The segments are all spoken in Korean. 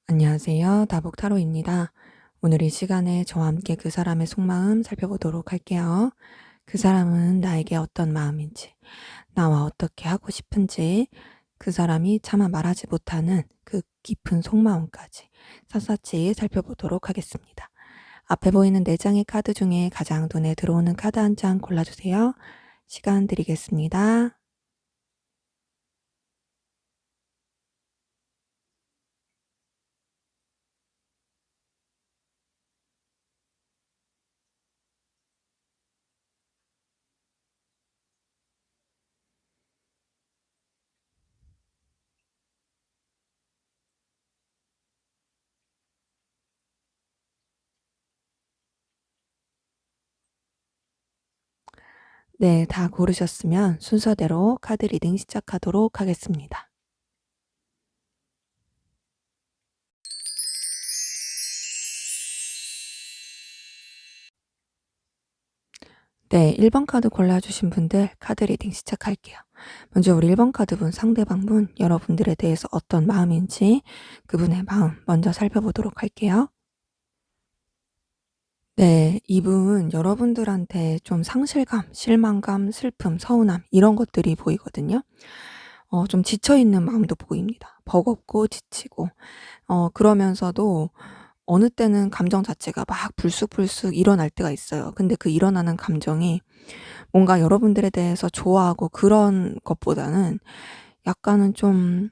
안녕하세요. 다복 타로입니다. 오늘 이 시간에 저와 함께 그 사람의 속마음 살펴보도록 할게요. 그 사람은 나에게 어떤 마음인지, 나와 어떻게 하고 싶은지, 그 사람이 차마 말하지 못하는 그 깊은 속마음까지 샅샅이 살펴보도록 하겠습니다. 앞에 보이는 4장의 카드 중에 가장 눈에 들어오는 카드 한 장 골라주세요. 시간 드리겠습니다. 네, 다 고르셨으면 순서대로 카드 리딩 시작하도록 하겠습니다. 네, 1번 카드 골라주신 분들 카드 리딩 시작할게요. 먼저 우리 1번 카드분 상대방분 여러분들에 대해서 어떤 마음인지 그분의 마음 먼저 살펴보도록 할게요. 네, 이분 여러분들한테 좀 상실감, 실망감, 슬픔, 서운함 이런 것들이 보이거든요. 좀 지쳐있는 마음도 보입니다. 버겁고 지치고 그러면서도 어느 때는 감정 자체가 막 불쑥불쑥 일어날 때가 있어요. 근데 그 일어나는 감정이 뭔가 여러분들에 대해서 좋아하고 그런 것보다는 약간은 좀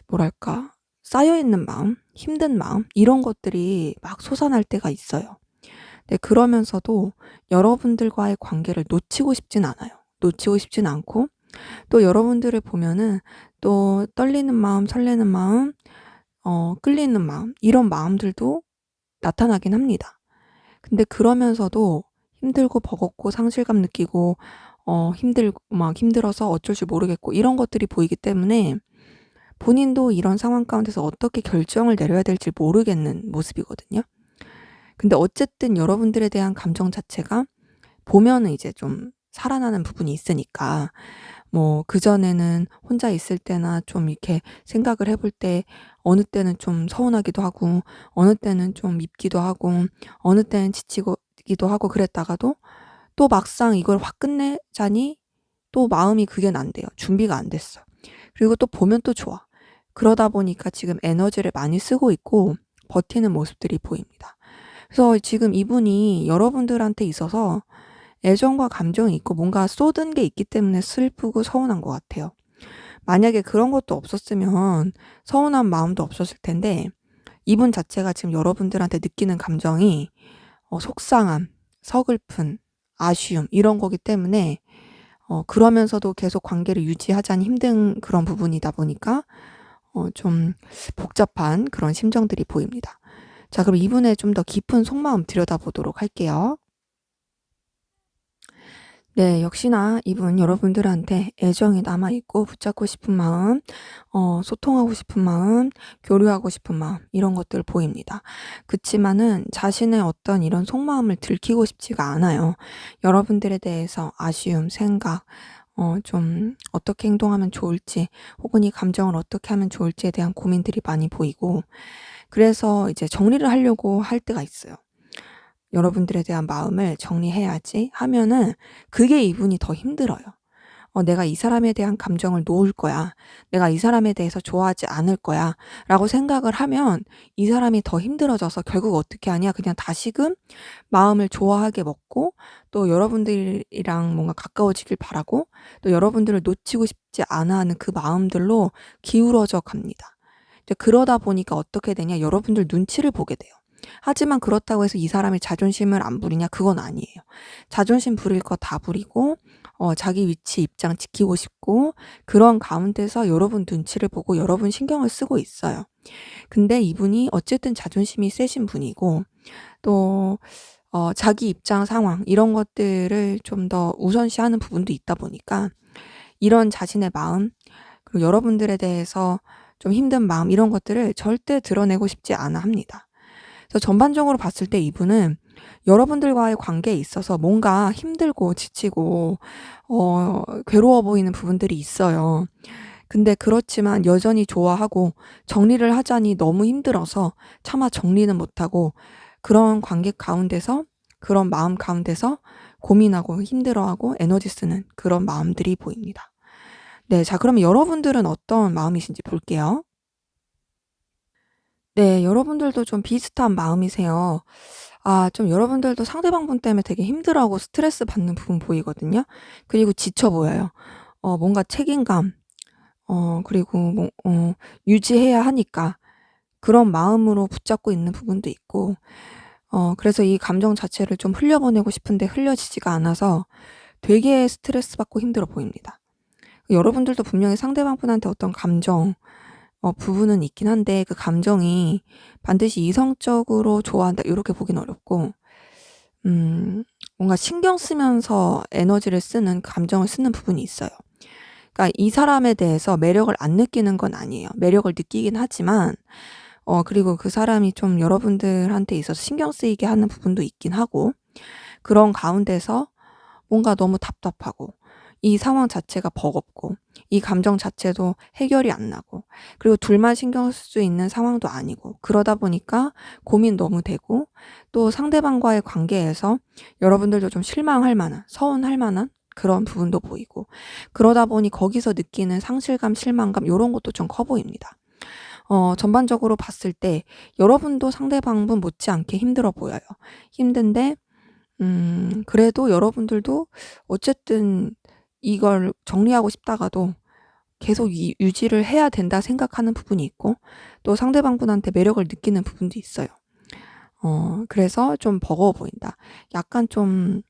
뭐랄까 쌓여있는 마음, 힘든 마음 이런 것들이 막 솟아날 때가 있어요. 네, 그러면서도 여러분들과의 관계를 놓치고 싶진 않아요. 놓치고 싶진 않고 또 여러분들을 보면은 또 떨리는 마음, 설레는 마음, 끌리는 마음 이런 마음들도 나타나긴 합니다. 근데 그러면서도 힘들고 버겁고 상실감 느끼고 힘들고 막 힘들어서 어쩔 줄 모르겠고 이런 것들이 보이기 때문에 본인도 이런 상황 가운데서 어떻게 결정을 내려야 될지 모르겠는 모습이거든요. 근데 어쨌든 여러분들에 대한 감정 자체가 보면은 이제 좀 살아나는 부분이 있으니까 뭐 그전에는 혼자 있을 때나 좀 이렇게 생각을 해볼 때 어느 때는 좀 서운하기도 하고 어느 때는 좀 밉기도 하고 어느 때는 지치기도 하고 그랬다가도 또 막상 이걸 확 끝내자니 또 마음이 그게 난대요. 준비가 안 됐어. 그리고 또 보면 또 좋아. 그러다 보니까 지금 에너지를 많이 쓰고 있고 버티는 모습들이 보입니다. 그래서 지금 이분이 여러분들한테 있어서 애정과 감정이 있고 뭔가 쏟은 게 있기 때문에 슬프고 서운한 것 같아요. 만약에 그런 것도 없었으면 서운한 마음도 없었을 텐데 이분 자체가 지금 여러분들한테 느끼는 감정이 속상함, 서글픈, 아쉬움 이런 거기 때문에 그러면서도 계속 관계를 유지하자니 힘든 그런 부분이다 보니까 좀 복잡한 그런 심정들이 보입니다. 자, 그럼 이분의 좀 더 깊은 속마음 들여다보도록 할게요. 네, 역시나 이분 여러분들한테 애정이 남아있고 붙잡고 싶은 마음, 소통하고 싶은 마음, 교류하고 싶은 마음 이런 것들 보입니다. 그치만은 자신의 어떤 이런 속마음을 들키고 싶지가 않아요. 여러분들에 대해서 아쉬움, 생각, 좀 어떻게 행동하면 좋을지 혹은 이 감정을 어떻게 하면 좋을지에 대한 고민들이 많이 보이고 그래서 이제 정리를 하려고 할 때가 있어요. 여러분들에 대한 마음을 정리해야지 하면은 그게 이분이 더 힘들어요. 내가 이 사람에 대한 감정을 놓을 거야. 내가 이 사람에 대해서 좋아하지 않을 거야. 라고 생각을 하면 이 사람이 더 힘들어져서 결국 어떻게 하냐. 그냥 다시금 마음을 좋아하게 먹고 또 여러분들이랑 뭔가 가까워지길 바라고 또 여러분들을 놓치고 싶지 않아 하는 그 마음들로 기울어져 갑니다. 이제 그러다 보니까 어떻게 되냐. 여러분들 눈치를 보게 돼요. 하지만 그렇다고 해서 이 사람이 자존심을 안 부리냐? 그건 아니에요. 자존심 부릴 거 다 부리고 자기 위치 입장 지키고 싶고 그런 가운데서 여러분 눈치를 보고 여러분 신경을 쓰고 있어요. 근데 이분이 어쨌든 자존심이 세신 분이고 또 자기 입장 상황 이런 것들을 좀 더 우선시하는 부분도 있다 보니까 이런 자신의 마음 그리고 여러분들에 대해서 좀 힘든 마음 이런 것들을 절대 드러내고 싶지 않아 합니다. 그래서 전반적으로 봤을 때 이분은 여러분들과의 관계에 있어서 뭔가 힘들고 지치고 괴로워 보이는 부분들이 있어요. 근데 그렇지만 여전히 좋아하고 정리를 하자니 너무 힘들어서 차마 정리는 못하고 그런 관계 가운데서 그런 마음 가운데서 고민하고 힘들어하고 에너지 쓰는 그런 마음들이 보입니다. 네. 자, 그러면 여러분들은 어떤 마음이신지 볼게요. 네. 여러분들도 좀 비슷한 마음이세요. 좀 여러분들도 상대방 분 때문에 되게 힘들어하고 스트레스 받는 부분 보이거든요. 그리고 지쳐 보여요. 뭔가 책임감, 그리고 유지해야 하니까 그런 마음으로 붙잡고 있는 부분도 있고, 그래서 이 감정 자체를 좀 흘려보내고 싶은데 흘려지지가 않아서 되게 스트레스 받고 힘들어 보입니다. 여러분들도 분명히 상대방 분한테 어떤 감정 부분은 있긴 한데, 그 감정이 반드시 이성적으로 좋아한다 요렇게 보긴 어렵고, 음 뭔가 신경 쓰면서 에너지를 쓰는 감정을 쓰는 부분이 있어요. 그러니까 이 사람에 대해서 매력을 안 느끼는 건 아니에요. 매력을 느끼긴 하지만 그리고 그 사람이 좀 여러분들한테 있어서 신경 쓰이게 하는 부분도 있긴 하고, 그런 가운데서 뭔가 너무 답답하고 이 상황 자체가 버겁고 이 감정 자체도 해결이 안 나고, 그리고 둘만 신경 쓸 수 있는 상황도 아니고, 그러다 보니까 고민 너무 되고, 또 상대방과의 관계에서 여러분들도 좀 실망할 만한, 서운할 만한 그런 부분도 보이고, 그러다 보니 거기서 느끼는 상실감, 실망감 요런 것도 좀 커 보입니다. 전반적으로 봤을 때 여러분도 상대방분 못지않게 힘들어 보여요. 힘든데 그래도 여러분들도 어쨌든 이걸 정리하고 싶다가도 계속 유지를 해야 된다 생각하는 부분이 있고, 또 상대방 분한테 매력을 느끼는 부분도 있어요. 그래서 좀 버거워 보인다. 약간 좀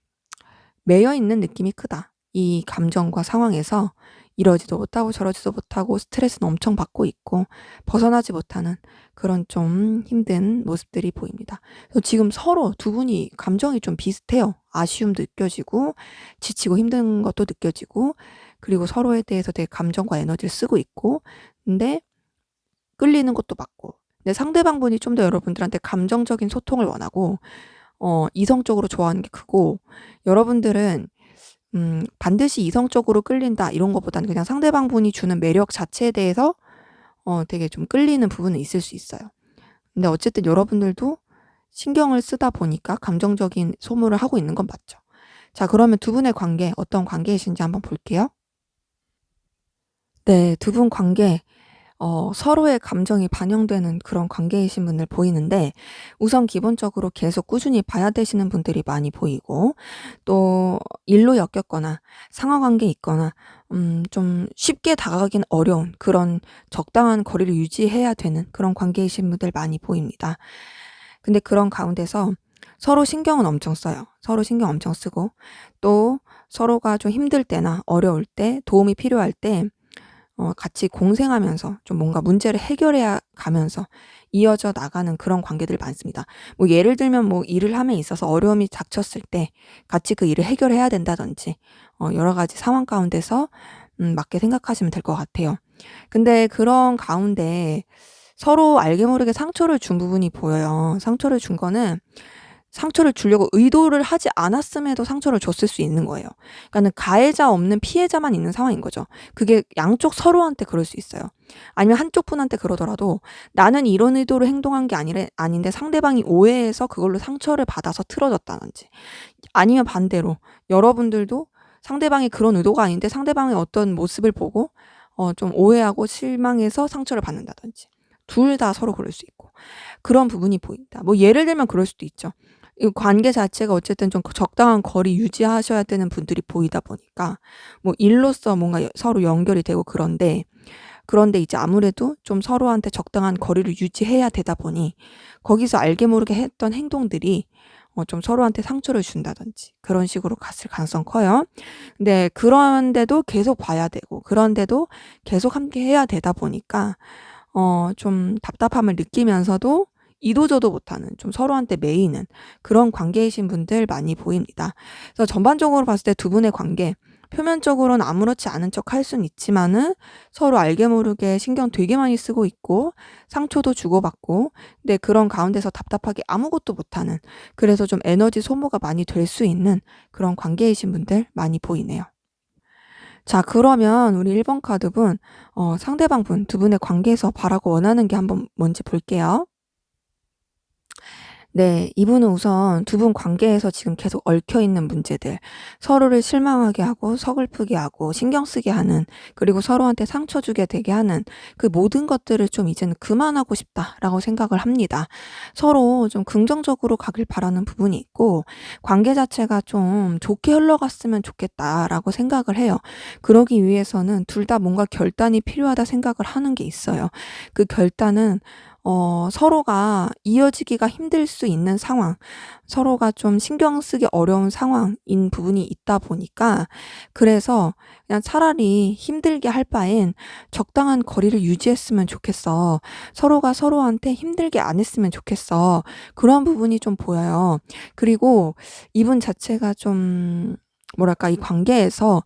매여 있는 느낌이 크다. 이 감정과 상황에서 이러지도 못하고 저러지도 못하고 스트레스는 엄청 받고 있고 벗어나지 못하는 그런 좀 힘든 모습들이 보입니다. 그래서 지금 서로 두 분이 감정이 좀 비슷해요. 아쉬움도 느껴지고 지치고 힘든 것도 느껴지고, 그리고 서로에 대해서 되게 감정과 에너지를 쓰고 있고, 근데 끌리는 것도 맞고, 근데 상대방 분이 좀 더 여러분들한테 감정적인 소통을 원하고 이성적으로 좋아하는 게 크고, 여러분들은 반드시 이성적으로 끌린다 이런 것보다는 그냥 상대방 분이 주는 매력 자체에 대해서 되게 좀 끌리는 부분은 있을 수 있어요. 근데 어쨌든 여러분들도 신경을 쓰다 보니까 감정적인 소모를 하고 있는 건 맞죠. 자, 그러면 두 분의 관계 어떤 관계이신지 한번 볼게요. 네. 두 분 관계 서로의 감정이 반영되는 그런 관계이신 분들 보이는데, 우선 기본적으로 계속 꾸준히 봐야 되시는 분들이 많이 보이고, 또 일로 엮였거나 상하 관계에 있거나 좀 쉽게 다가가긴 어려운 그런 적당한 거리를 유지해야 되는 그런 관계이신 분들 많이 보입니다. 근데 그런 가운데서 서로 신경은 엄청 써요. 서로 신경 엄청 쓰고, 또 서로가 좀 힘들 때나 어려울 때 도움이 필요할 때 같이 공생하면서 좀 뭔가 문제를 해결해 가면서 이어져 나가는 그런 관계들이 많습니다. 뭐 예를 들면 뭐 일을 함에 있어서 어려움이 닥쳤을 때 같이 그 일을 해결해야 된다든지, 여러 가지 상황 가운데서 맞게 생각하시면 될 것 같아요. 근데 그런 가운데 서로 알게 모르게 상처를 준 부분이 보여요. 상처를 준 거는 상처를 주려고 의도를 하지 않았음에도 상처를 줬을 수 있는 거예요. 그러니까는 가해자 없는 피해자만 있는 상황인 거죠. 그게 양쪽 서로한테 그럴 수 있어요. 아니면 한쪽 분한테 그러더라도 나는 이런 의도로 행동한 게 아닌데 상대방이 오해해서 그걸로 상처를 받아서 틀어졌다든지, 아니면 반대로 여러분들도 상대방이 그런 의도가 아닌데 상대방의 어떤 모습을 보고 좀 오해하고 실망해서 상처를 받는다든지, 둘 다 서로 그럴 수 있고 그런 부분이 보인다. 뭐 예를 들면 그럴 수도 있죠. 이 관계 자체가 어쨌든 좀 적당한 거리 유지하셔야 되는 분들이 보이다 보니까 뭐 일로서 뭔가 서로 연결이 되고, 그런데 이제 아무래도 좀 서로한테 적당한 거리를 유지해야 되다 보니 거기서 알게 모르게 했던 행동들이 좀 서로한테 상처를 준다든지 그런 식으로 갔을 가능성 커요. 근데 그런데도 계속 봐야 되고, 그런데도 계속 함께 해야 되다 보니까 좀 답답함을 느끼면서도 이도저도 못하는, 좀 서로한테 매이는 그런 관계이신 분들 많이 보입니다. 그래서 전반적으로 봤을 때 두 분의 관계, 표면적으로는 아무렇지 않은 척 할 수는 있지만은 서로 알게 모르게 신경 되게 많이 쓰고 있고 상처도 주고받고, 근데 그런 가운데서 답답하게 아무것도 못하는, 그래서 좀 에너지 소모가 많이 될 수 있는 그런 관계이신 분들 많이 보이네요. 자, 그러면 우리 1번 카드분 상대방 분 두 분의 관계에서 바라고 원하는 게 한번 뭔지 볼게요. 네. 이분은 우선 두 분 관계에서 지금 계속 얽혀 있는 문제들, 서로를 실망하게 하고 서글프게 하고 신경 쓰게 하는, 그리고 서로한테 상처 주게 되게 하는 그 모든 것들을 좀 이제는 '그만하고 싶다.'라고 생각을 합니다. 서로 좀 긍정적으로 가길 바라는 부분이 있고, 관계 자체가 좀 '좋게 흘러갔으면 좋겠다.'라고 생각을 해요. 그러기 위해서는 둘 다 뭔가 결단이 필요하다 생각을 하는 게 있어요. 그 결단은 서로가 이어지기가 힘들 수 있는 상황, 서로가 좀 신경 쓰기 어려운 상황인 부분이 있다 보니까, 그래서 그냥 차라리 힘들게 할 바엔 적당한 거리를 유지했으면 좋겠어. 서로가 서로한테 힘들게 안 했으면 좋겠어. 그런 부분이 좀 보여요. 그리고 이분 자체가 좀 뭐랄까, 이 관계에서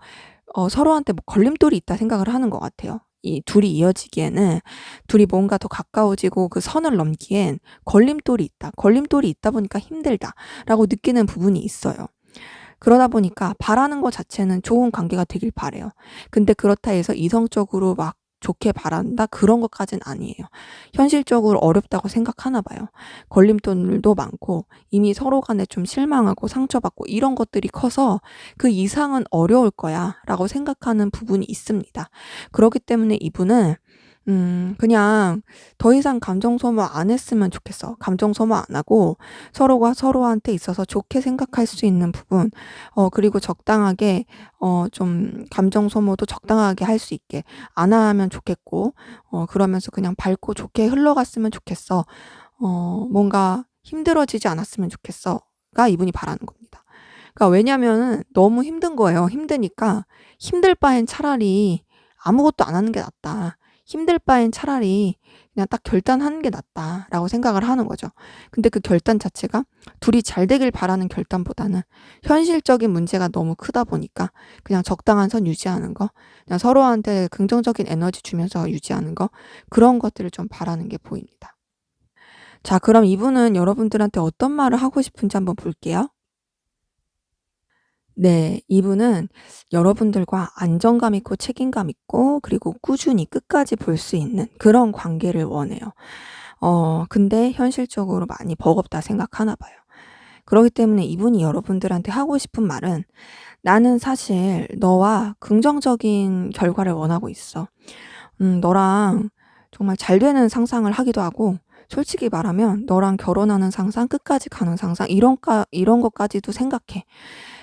서로한테 뭐 걸림돌이 있다 생각을 하는 것 같아요. 이 둘이 이어지기에는, 둘이 뭔가 더 가까워지고 그 선을 넘기엔 걸림돌이 있다. 걸림돌이 있다 보니까 힘들다라고 느끼는 부분이 있어요. 그러다 보니까 바라는 것 자체는 좋은 관계가 되길 바라요. 근데 그렇다 해서 이성적으로 막 좋게 바란다, 그런 것까진 아니에요. 현실적으로 어렵다고 생각하나 봐요. 걸림돌도 많고 이미 서로 간에 좀 실망하고 상처받고 이런 것들이 커서 '그 이상은 어려울 거야.'라고 생각하는 부분이 있습니다. 그렇기 때문에 이분은 그냥 더 이상 감정 소모 안 했으면 좋겠어. 감정 소모 안 하고 서로가 서로한테 있어서 좋게 생각할 수 있는 부분, 그리고 적당하게 좀 감정 소모도 적당하게 할 수 있게 안 하면 좋겠고, 그러면서 그냥 밝고 좋게 흘러갔으면 좋겠어. 뭔가 힘들어지지 않았으면 좋겠어가 이분이 바라는 겁니다. 그러니까 왜냐면은 너무 힘든 거예요. 힘드니까 '힘들 바엔 차라리 아무것도 안 하는 게 낫다. 힘들 바엔 차라리 그냥 딱 결단하는 게 낫다.'라고 생각을 하는 거죠. 근데 그 결단 자체가 둘이 잘 되길 바라는 결단보다는 현실적인 문제가 너무 크다 보니까 그냥 적당한 선 유지하는 거, 그냥 서로한테 긍정적인 에너지 주면서 유지하는 거, 그런 것들을 좀 바라는 게 보입니다. 자, 그럼 이분은 여러분들한테 어떤 말을 하고 싶은지 한번 볼게요. 네. 이분은 여러분들과 안정감 있고 책임감 있고 그리고 꾸준히 끝까지 볼 수 있는 그런 관계를 원해요. 근데 현실적으로 많이 버겁다 생각하나 봐요. 그러기 때문에 이분이 여러분들한테 하고 싶은 말은 "나는 사실 너와 긍정적인 결과를 원하고 있어. 너랑 정말 잘 되는 상상을 하기도 하고, 솔직히 말하면 너랑 결혼하는 상상, 끝까지 가는 상상, 이런 것까지도 생각해.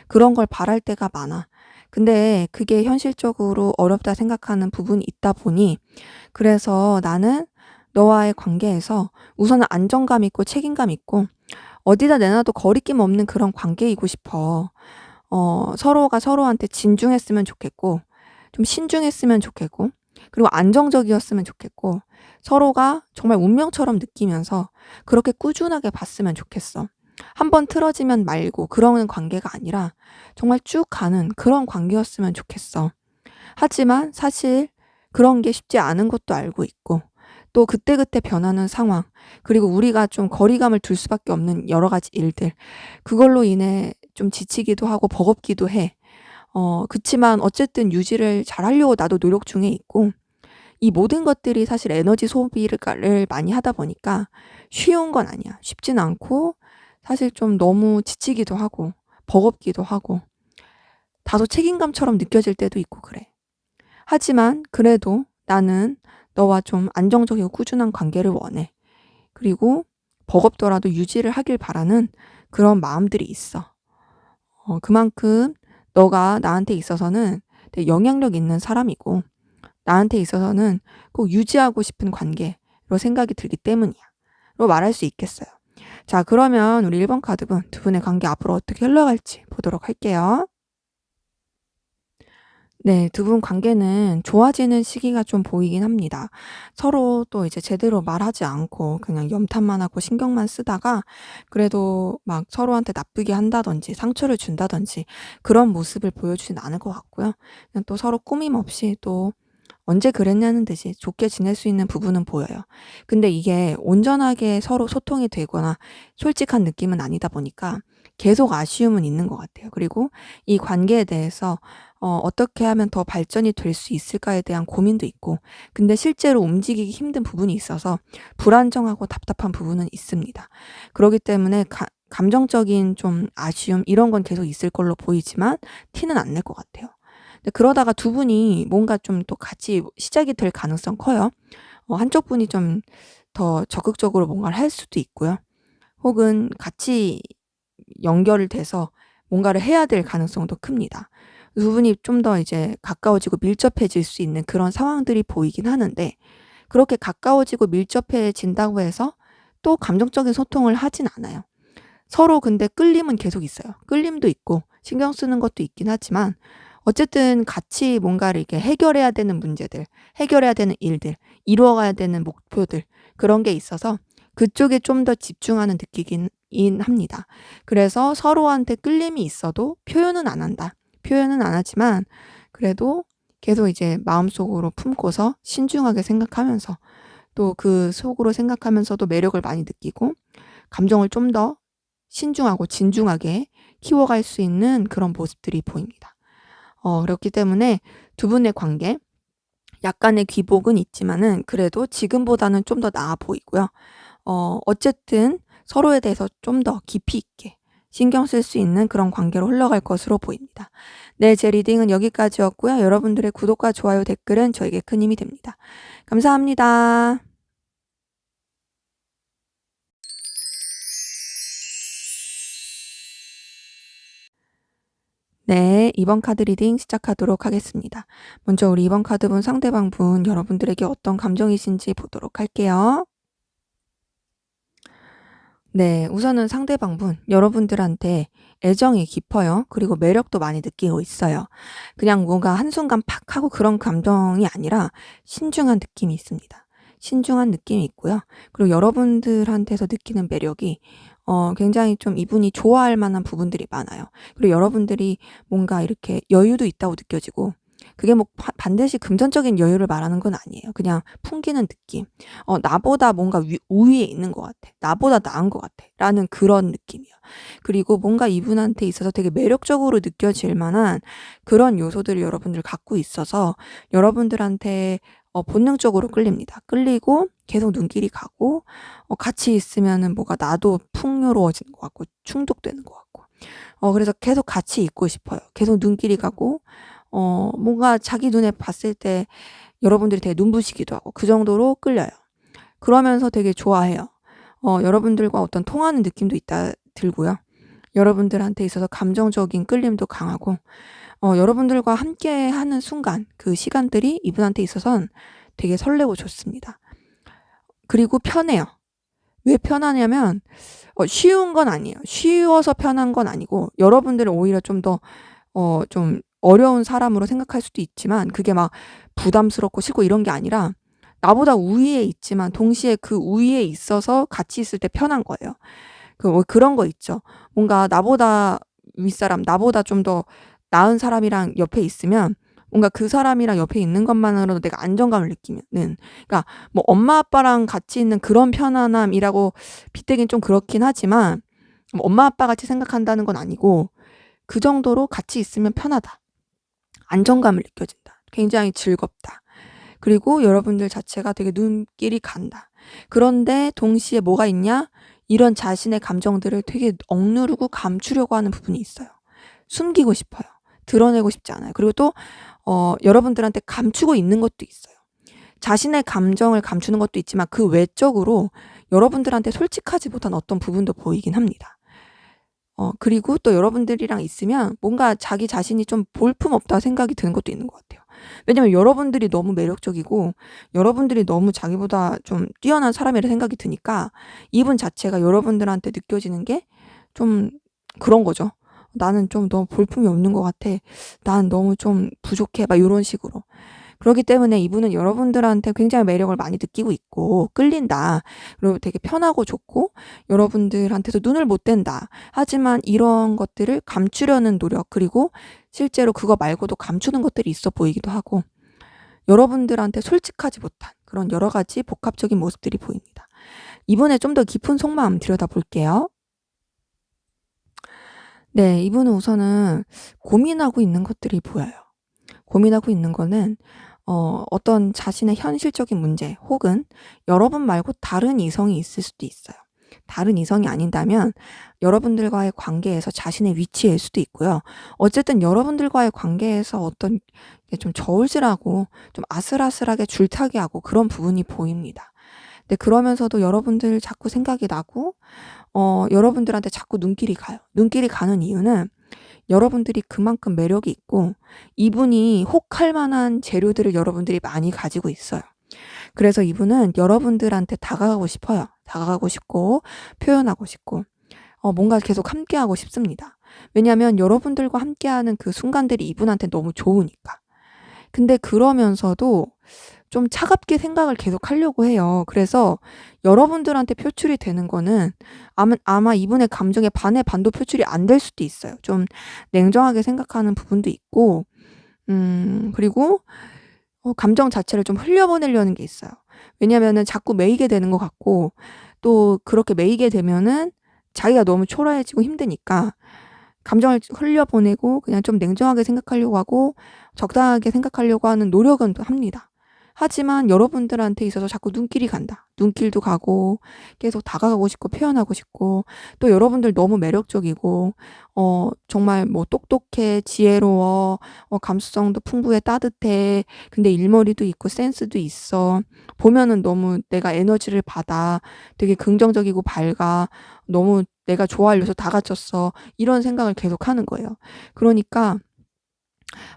그런 걸 바랄 때가 많아. 근데 그게 현실적으로 어렵다 생각하는 부분이 있다 보니, 그래서 나는 너와의 관계에서 우선은 안정감 있고 책임감 있고 어디다 내놔도 거리낌 없는 그런 관계이고 싶어. 서로가 서로한테 진중했으면 좋겠고 좀 신중했으면 좋겠고, 그리고 안정적이었으면 좋겠고, 서로가 정말 운명처럼 느끼면서 그렇게 꾸준하게 봤으면 좋겠어. 한번 틀어지면 말고 그러는 관계가 아니라 정말 쭉 가는 그런 관계였으면 좋겠어. 하지만 사실 그런 게 쉽지 않은 것도 알고 있고, 또 그때그때 변하는 상황, 그리고 우리가 좀 거리감을 둘 수밖에 없는 여러 가지 일들, 그걸로 인해 좀 지치기도 하고 버겁기도 해. 그치만 어쨌든 유지를 잘하려고 나도 노력 중에 있고, 이 모든 것들이 사실 에너지 소비를 를 많이 하다 보니까 쉬운 건 아니야. 쉽진 않고 사실 좀 너무 지치기도 하고 버겁기도 하고 다소 책임감처럼 느껴질 때도 있고 그래. 하지만 그래도 나는 너와 좀 안정적이고 꾸준한 관계를 원해. 그리고 버겁더라도 유지를 하길 바라는 그런 마음들이 있어. 그만큼 너가 나한테 있어서는 되게 영향력 있는 사람이고, 나한테 있어서는 꼭 유지하고 싶은 관계로 생각이 들기 때문이야. 로 말할 수 있겠어요. 자, 그러면 우리 1번 카드분 두 분의 관계 앞으로 어떻게 흘러갈지 보도록 할게요. 네. 두 분 관계는 좋아지는 시기가 좀 보이긴 합니다. 서로 또 이제 제대로 말하지 않고 그냥 염탐만 하고 신경만 쓰다가 그래도 막 서로한테 나쁘게 한다든지 상처를 준다든지 그런 모습을 보여주진 않을 것 같고요. 그냥 또 서로 꾸밈 없이 또 언제 그랬냐는 듯이 좋게 지낼 수 있는 부분은 보여요. 근데 이게 온전하게 서로 소통이 되거나 솔직한 느낌은 아니다 보니까 계속 아쉬움은 있는 것 같아요. 그리고 이 관계에 대해서 어떻게 하면 더 발전이 될 수 있을까에 대한 고민도 있고, 근데 실제로 움직이기 힘든 부분이 있어서 불안정하고 답답한 부분은 있습니다. 그렇기 때문에 감정적인 좀 아쉬움 이런 건 계속 있을 걸로 보이지만 티는 안 낼 것 같아요. 근데 그러다가 두 분이 뭔가 좀 또 같이 시작이 될 가능성 커요. 한쪽 분이 좀 더 적극적으로 뭔가를 할 수도 있고요. 혹은 같이 연결이 돼서 뭔가를 해야 될 가능성도 큽니다. 두 분이 좀 더 이제 가까워지고 밀접해질 수 있는 그런 상황들이 보이긴 하는데, 그렇게 가까워지고 밀접해진다고 해서 또 감정적인 소통을 하진 않아요. 서로 근데 끌림은 계속 있어요. 끌림도 있고 신경 쓰는 것도 있긴 하지만 어쨌든 같이 뭔가를 이렇게 해결해야 되는 문제들, 해결해야 되는 일들, 이루어가야 되는 목표들, 그런 게 있어서 그쪽에 좀 더 집중하는 느끼긴 합니다. 그래서 서로한테 끌림이 있어도 표현은 안 한다. 표현은 안 하지만 그래도 계속 이제 마음속으로 품고서 신중하게 생각하면서, 또 그 속으로 생각하면서도 매력을 많이 느끼고 감정을 좀 더 신중하고 진중하게 키워갈 수 있는 그런 모습들이 보입니다. 그렇기 때문에 두 분의 관계 약간의 기복은 있지만은 그래도 지금보다는 좀 더 나아 보이고요. 어쨌든 서로에 대해서 좀 더 깊이 있게 신경 쓸 수 있는 그런 관계로 흘러갈 것으로 보입니다. 네, 제 리딩은 여기까지였고요. 여러분들의 구독과 좋아요, 댓글은 저에게 큰 힘이 됩니다. 감사합니다. 네, 이번 카드 리딩 시작하도록 하겠습니다. 먼저 우리 이번 카드분 상대방 분 여러분들에게 어떤 감정이신지 보도록 할게요. 네, 우선은 상대방 분 여러분들한테 애정이 깊어요. 그리고 매력도 많이 느끼고 있어요. 그냥 뭔가 한순간 팍 하고 그런 감정이 아니라 신중한 느낌이 있습니다. 신중한 느낌이 있고요. 그리고 여러분들한테서 느끼는 매력이 굉장히 좀 이분이 좋아할 만한 부분들이 많아요. 그리고 여러분들이 뭔가 이렇게 여유도 있다고 느껴지고, 그게 뭐 반드시 금전적인 여유를 말하는 건 아니에요. 그냥 풍기는 느낌. 나보다 뭔가 우위에 있는 것 같아. 나보다 나은 것 같아. 라는 그런 느낌이에요. 그리고 뭔가 이분한테 있어서 되게 매력적으로 느껴질 만한 그런 요소들을 여러분들 갖고 있어서 여러분들한테 본능적으로 끌립니다. 끌리고 계속 눈길이 가고, 같이 있으면은 뭐가 나도 풍요로워지는 것 같고 충족되는 것 같고, 그래서 계속 같이 있고 싶어요. 계속 눈길이 가고, 뭔가 자기 눈에 봤을 때 여러분들이 되게 눈부시기도 하고 그 정도로 끌려요. 그러면서 되게 좋아해요. 여러분들과 어떤 통하는 느낌도 들고요. 여러분들한테 있어서 감정적인 끌림도 강하고, 여러분들과 함께 하는 순간, 그 시간들이 이분한테 있어선 되게 설레고 좋습니다. 그리고 편해요. 왜 편하냐면 쉬운 건 아니에요. 쉬워서 편한 건 아니고, 여러분들은 오히려 좀 더 좀 어려운 사람으로 생각할 수도 있지만 그게 막 부담스럽고 싫고 이런 게 아니라 나보다 우위에 있지만 동시에 그 우위에 있어서 같이 있을 때 편한 거예요. 뭐 그런 거 있죠. 뭔가 나보다 윗사람, 나보다 좀 더 나은 사람이랑 옆에 있으면 뭔가 그 사람이랑 옆에 있는 것만으로도 내가 안정감을 느끼는, 그러니까 뭐 엄마 아빠랑 같이 있는 그런 편안함이라고 빗대긴 좀 그렇긴 하지만 뭐 엄마 아빠 같이 생각한다는 건 아니고 그 정도로 같이 있으면 편하다. 안정감을 느껴진다. 굉장히 즐겁다. 그리고 여러분들 자체가 되게 눈길이 간다. 그런데 동시에 뭐가 있냐? 이런 자신의 감정들을 되게 억누르고 감추려고 하는 부분이 있어요. 숨기고 싶어요. 드러내고 싶지 않아요. 그리고 또 여러분들한테 감추고 있는 것도 있어요. 자신의 감정을 감추는 것도 있지만 그 외적으로 여러분들한테 솔직하지 못한 어떤 부분도 보이긴 합니다. 그리고 또 여러분들이랑 있으면 뭔가 자기 자신이 좀 볼품없다 생각이 드는 것도 있는 것 같아요. 왜냐면 여러분들이 너무 매력적이고 여러분들이 너무 자기보다 좀 뛰어난 사람이라 생각이 드니까 이분 자체가 여러분들한테 느껴지는 게 좀 그런 거죠. '나는 좀 너무 볼품이 없는 것 같아. 난 너무 좀 부족해.' 막 요런 식으로. 그렇기 때문에 이분은 여러분들한테 굉장히 매력을 많이 느끼고 있고 끌린다. 그리고 되게 편하고 좋고 여러분들한테도 눈을 못 뗀다. 하지만 이런 것들을 감추려는 노력, 그리고 실제로 그거 말고도 감추는 것들이 있어 보이기도 하고, 여러분들한테 솔직하지 못한 그런 여러 가지 복합적인 모습들이 보입니다. 이분의 좀 더 깊은 속마음 들여다볼게요. 네, 이분은 우선은 고민하고 있는 것들이 보여요. 고민하고 있는 거는 어떤 자신의 현실적인 문제 혹은 여러분 말고 다른 이성이 있을 수도 있어요. 다른 이성이 아닌다면 여러분들과의 관계에서 자신의 위치일 수도 있고요. 어쨌든 여러분들과의 관계에서 어떤 게 좀 저울질하고 좀 아슬아슬하게 줄타기하고 그런 부분이 보입니다. 근데 그러면서도 여러분들 자꾸 생각이 나고 여러분들한테 자꾸 눈길이 가요. 눈길이 가는 이유는 여러분들이 그만큼 매력이 있고 이분이 혹할 만한 재료들을 여러분들이 많이 가지고 있어요. 그래서 이분은 여러분들한테 다가가고 싶어요. 다가가고 싶고 표현하고 싶고 뭔가 계속 함께하고 싶습니다. 왜냐하면 여러분들과 함께하는 그 순간들이 이분한테 너무 좋으니까. 근데 그러면서도 좀 차갑게 생각을 계속 하려고 해요. 그래서 여러분들한테 표출이 되는 거는 아마 이분의 감정의 반의 반도 표출이 안 될 수도 있어요. 좀 냉정하게 생각하는 부분도 있고 그리고 감정 자체를 좀 흘려보내려는 게 있어요. 왜냐면은 자꾸 매이게 되는 것 같고 또 그렇게 매이게 되면은 자기가 너무 초라해지고 힘드니까 감정을 흘려보내고 그냥 좀 냉정하게 생각하려고 하고 적당하게 생각하려고 하는 노력은 또 합니다. 하지만 여러분들한테 있어서 자꾸 눈길이 간다. 눈길도 가고 계속 다가가고 싶고 표현하고 싶고 또 여러분들 너무 매력적이고 정말 뭐 똑똑해, 지혜로워, 감수성도 풍부해, 따뜻해. 근데 일머리도 있고 센스도 있어. 보면은 너무 내가 에너지를 받아. 되게 긍정적이고 밝아. 너무 내가 좋아할 요소 다 갖췄어. 이런 생각을 계속 하는 거예요. 그러니까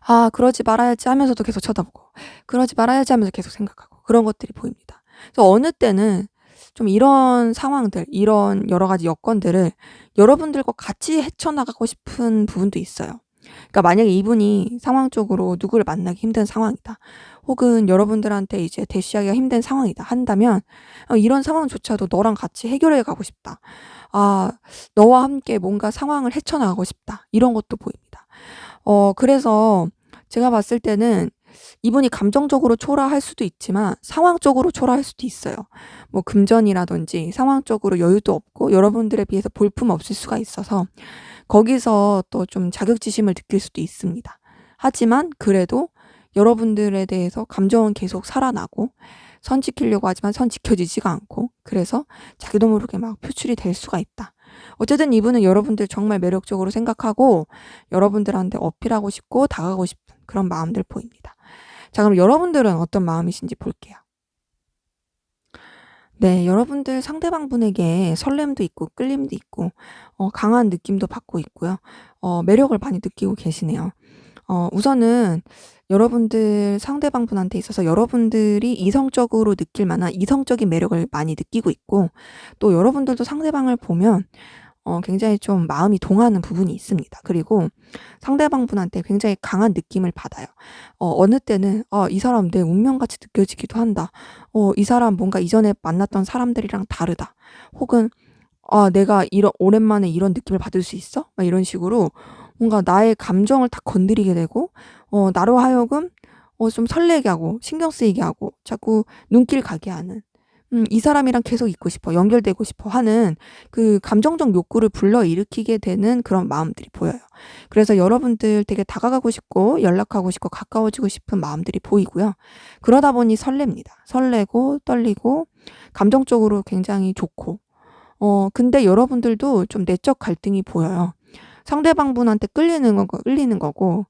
'아 그러지 말아야지.' 하면서도 계속 쳐다보고 '그러지 말아야지.' 하면서 계속 생각하고 그런 것들이 보입니다. 그래서 어느 때는 좀 이런 상황들 이런 여러 가지 여건들을 여러분들과 같이 헤쳐나가고 싶은 부분도 있어요. 그러니까 만약에 이분이 상황적으로 누구를 만나기 힘든 상황이다. 혹은 여러분들한테 이제 대시하기가 힘든 상황이다 한다면 이런 상황조차도 너랑 같이 해결해 가고 싶다. 아 너와 함께 뭔가 상황을 헤쳐나가고 싶다. 이런 것도 보입니다. 그래서 제가 봤을 때는 이분이 감정적으로 초라할 수도 있지만 상황적으로 초라할 수도 있어요. 뭐 금전이라든지 상황적으로 여유도 없고 여러분들에 비해서 볼품 없을 수가 있어서 거기서 또 좀 자격지심을 느낄 수도 있습니다. 하지만 그래도 여러분들에 대해서 감정은 계속 살아나고 선 지키려고 하지만 선 지켜지지가 않고 그래서 자기도 모르게 막 표출이 될 수가 있다. 어쨌든 이분은 여러분들 정말 매력적으로 생각하고 여러분들한테 어필하고 싶고 다가가고 싶은 그런 마음들 보입니다. 자, 그럼 여러분들은 어떤 마음이신지 볼게요. 네, 여러분들 상대방분에게 설렘도 있고 끌림도 있고 강한 느낌도 받고 있고요. 매력을 많이 느끼고 계시네요. 우선은 여러분들 상대방분한테 있어서 여러분들이 이성적으로 느낄 만한 이성적인 매력을 많이 느끼고 있고 또 여러분들도 상대방을 보면 굉장히 좀 마음이 동하는 부분이 있습니다. 그리고 상대방분한테 굉장히 강한 느낌을 받아요. 어느 때는 '아 이 사람 내 운명같이 느껴지기도 한다. 이 사람 뭔가 이전에 만났던 사람들이랑 다르다.' 혹은 '아 내가 이런 오랜만에 이런 느낌을 받을 수 있어?' 막 이런 식으로 뭔가 나의 감정을 딱 건드리게 되고 나로 하여금 좀 설레게 하고 신경 쓰이게 하고 자꾸 눈길 가게 하는 '이 사람이랑 계속 있고 싶어. 연결되고 싶어.' 하는 그 감정적 욕구를 불러일으키게 되는 그런 마음들이 보여요. 그래서 여러분들 되게 다가가고 싶고 연락하고 싶고 가까워지고 싶은 마음들이 보이고요. 그러다 보니 설렙니다. 설레고 떨리고 감정적으로 굉장히 좋고 근데 여러분들도 좀 내적 갈등이 보여요. 상대방분한테 끌리는 거고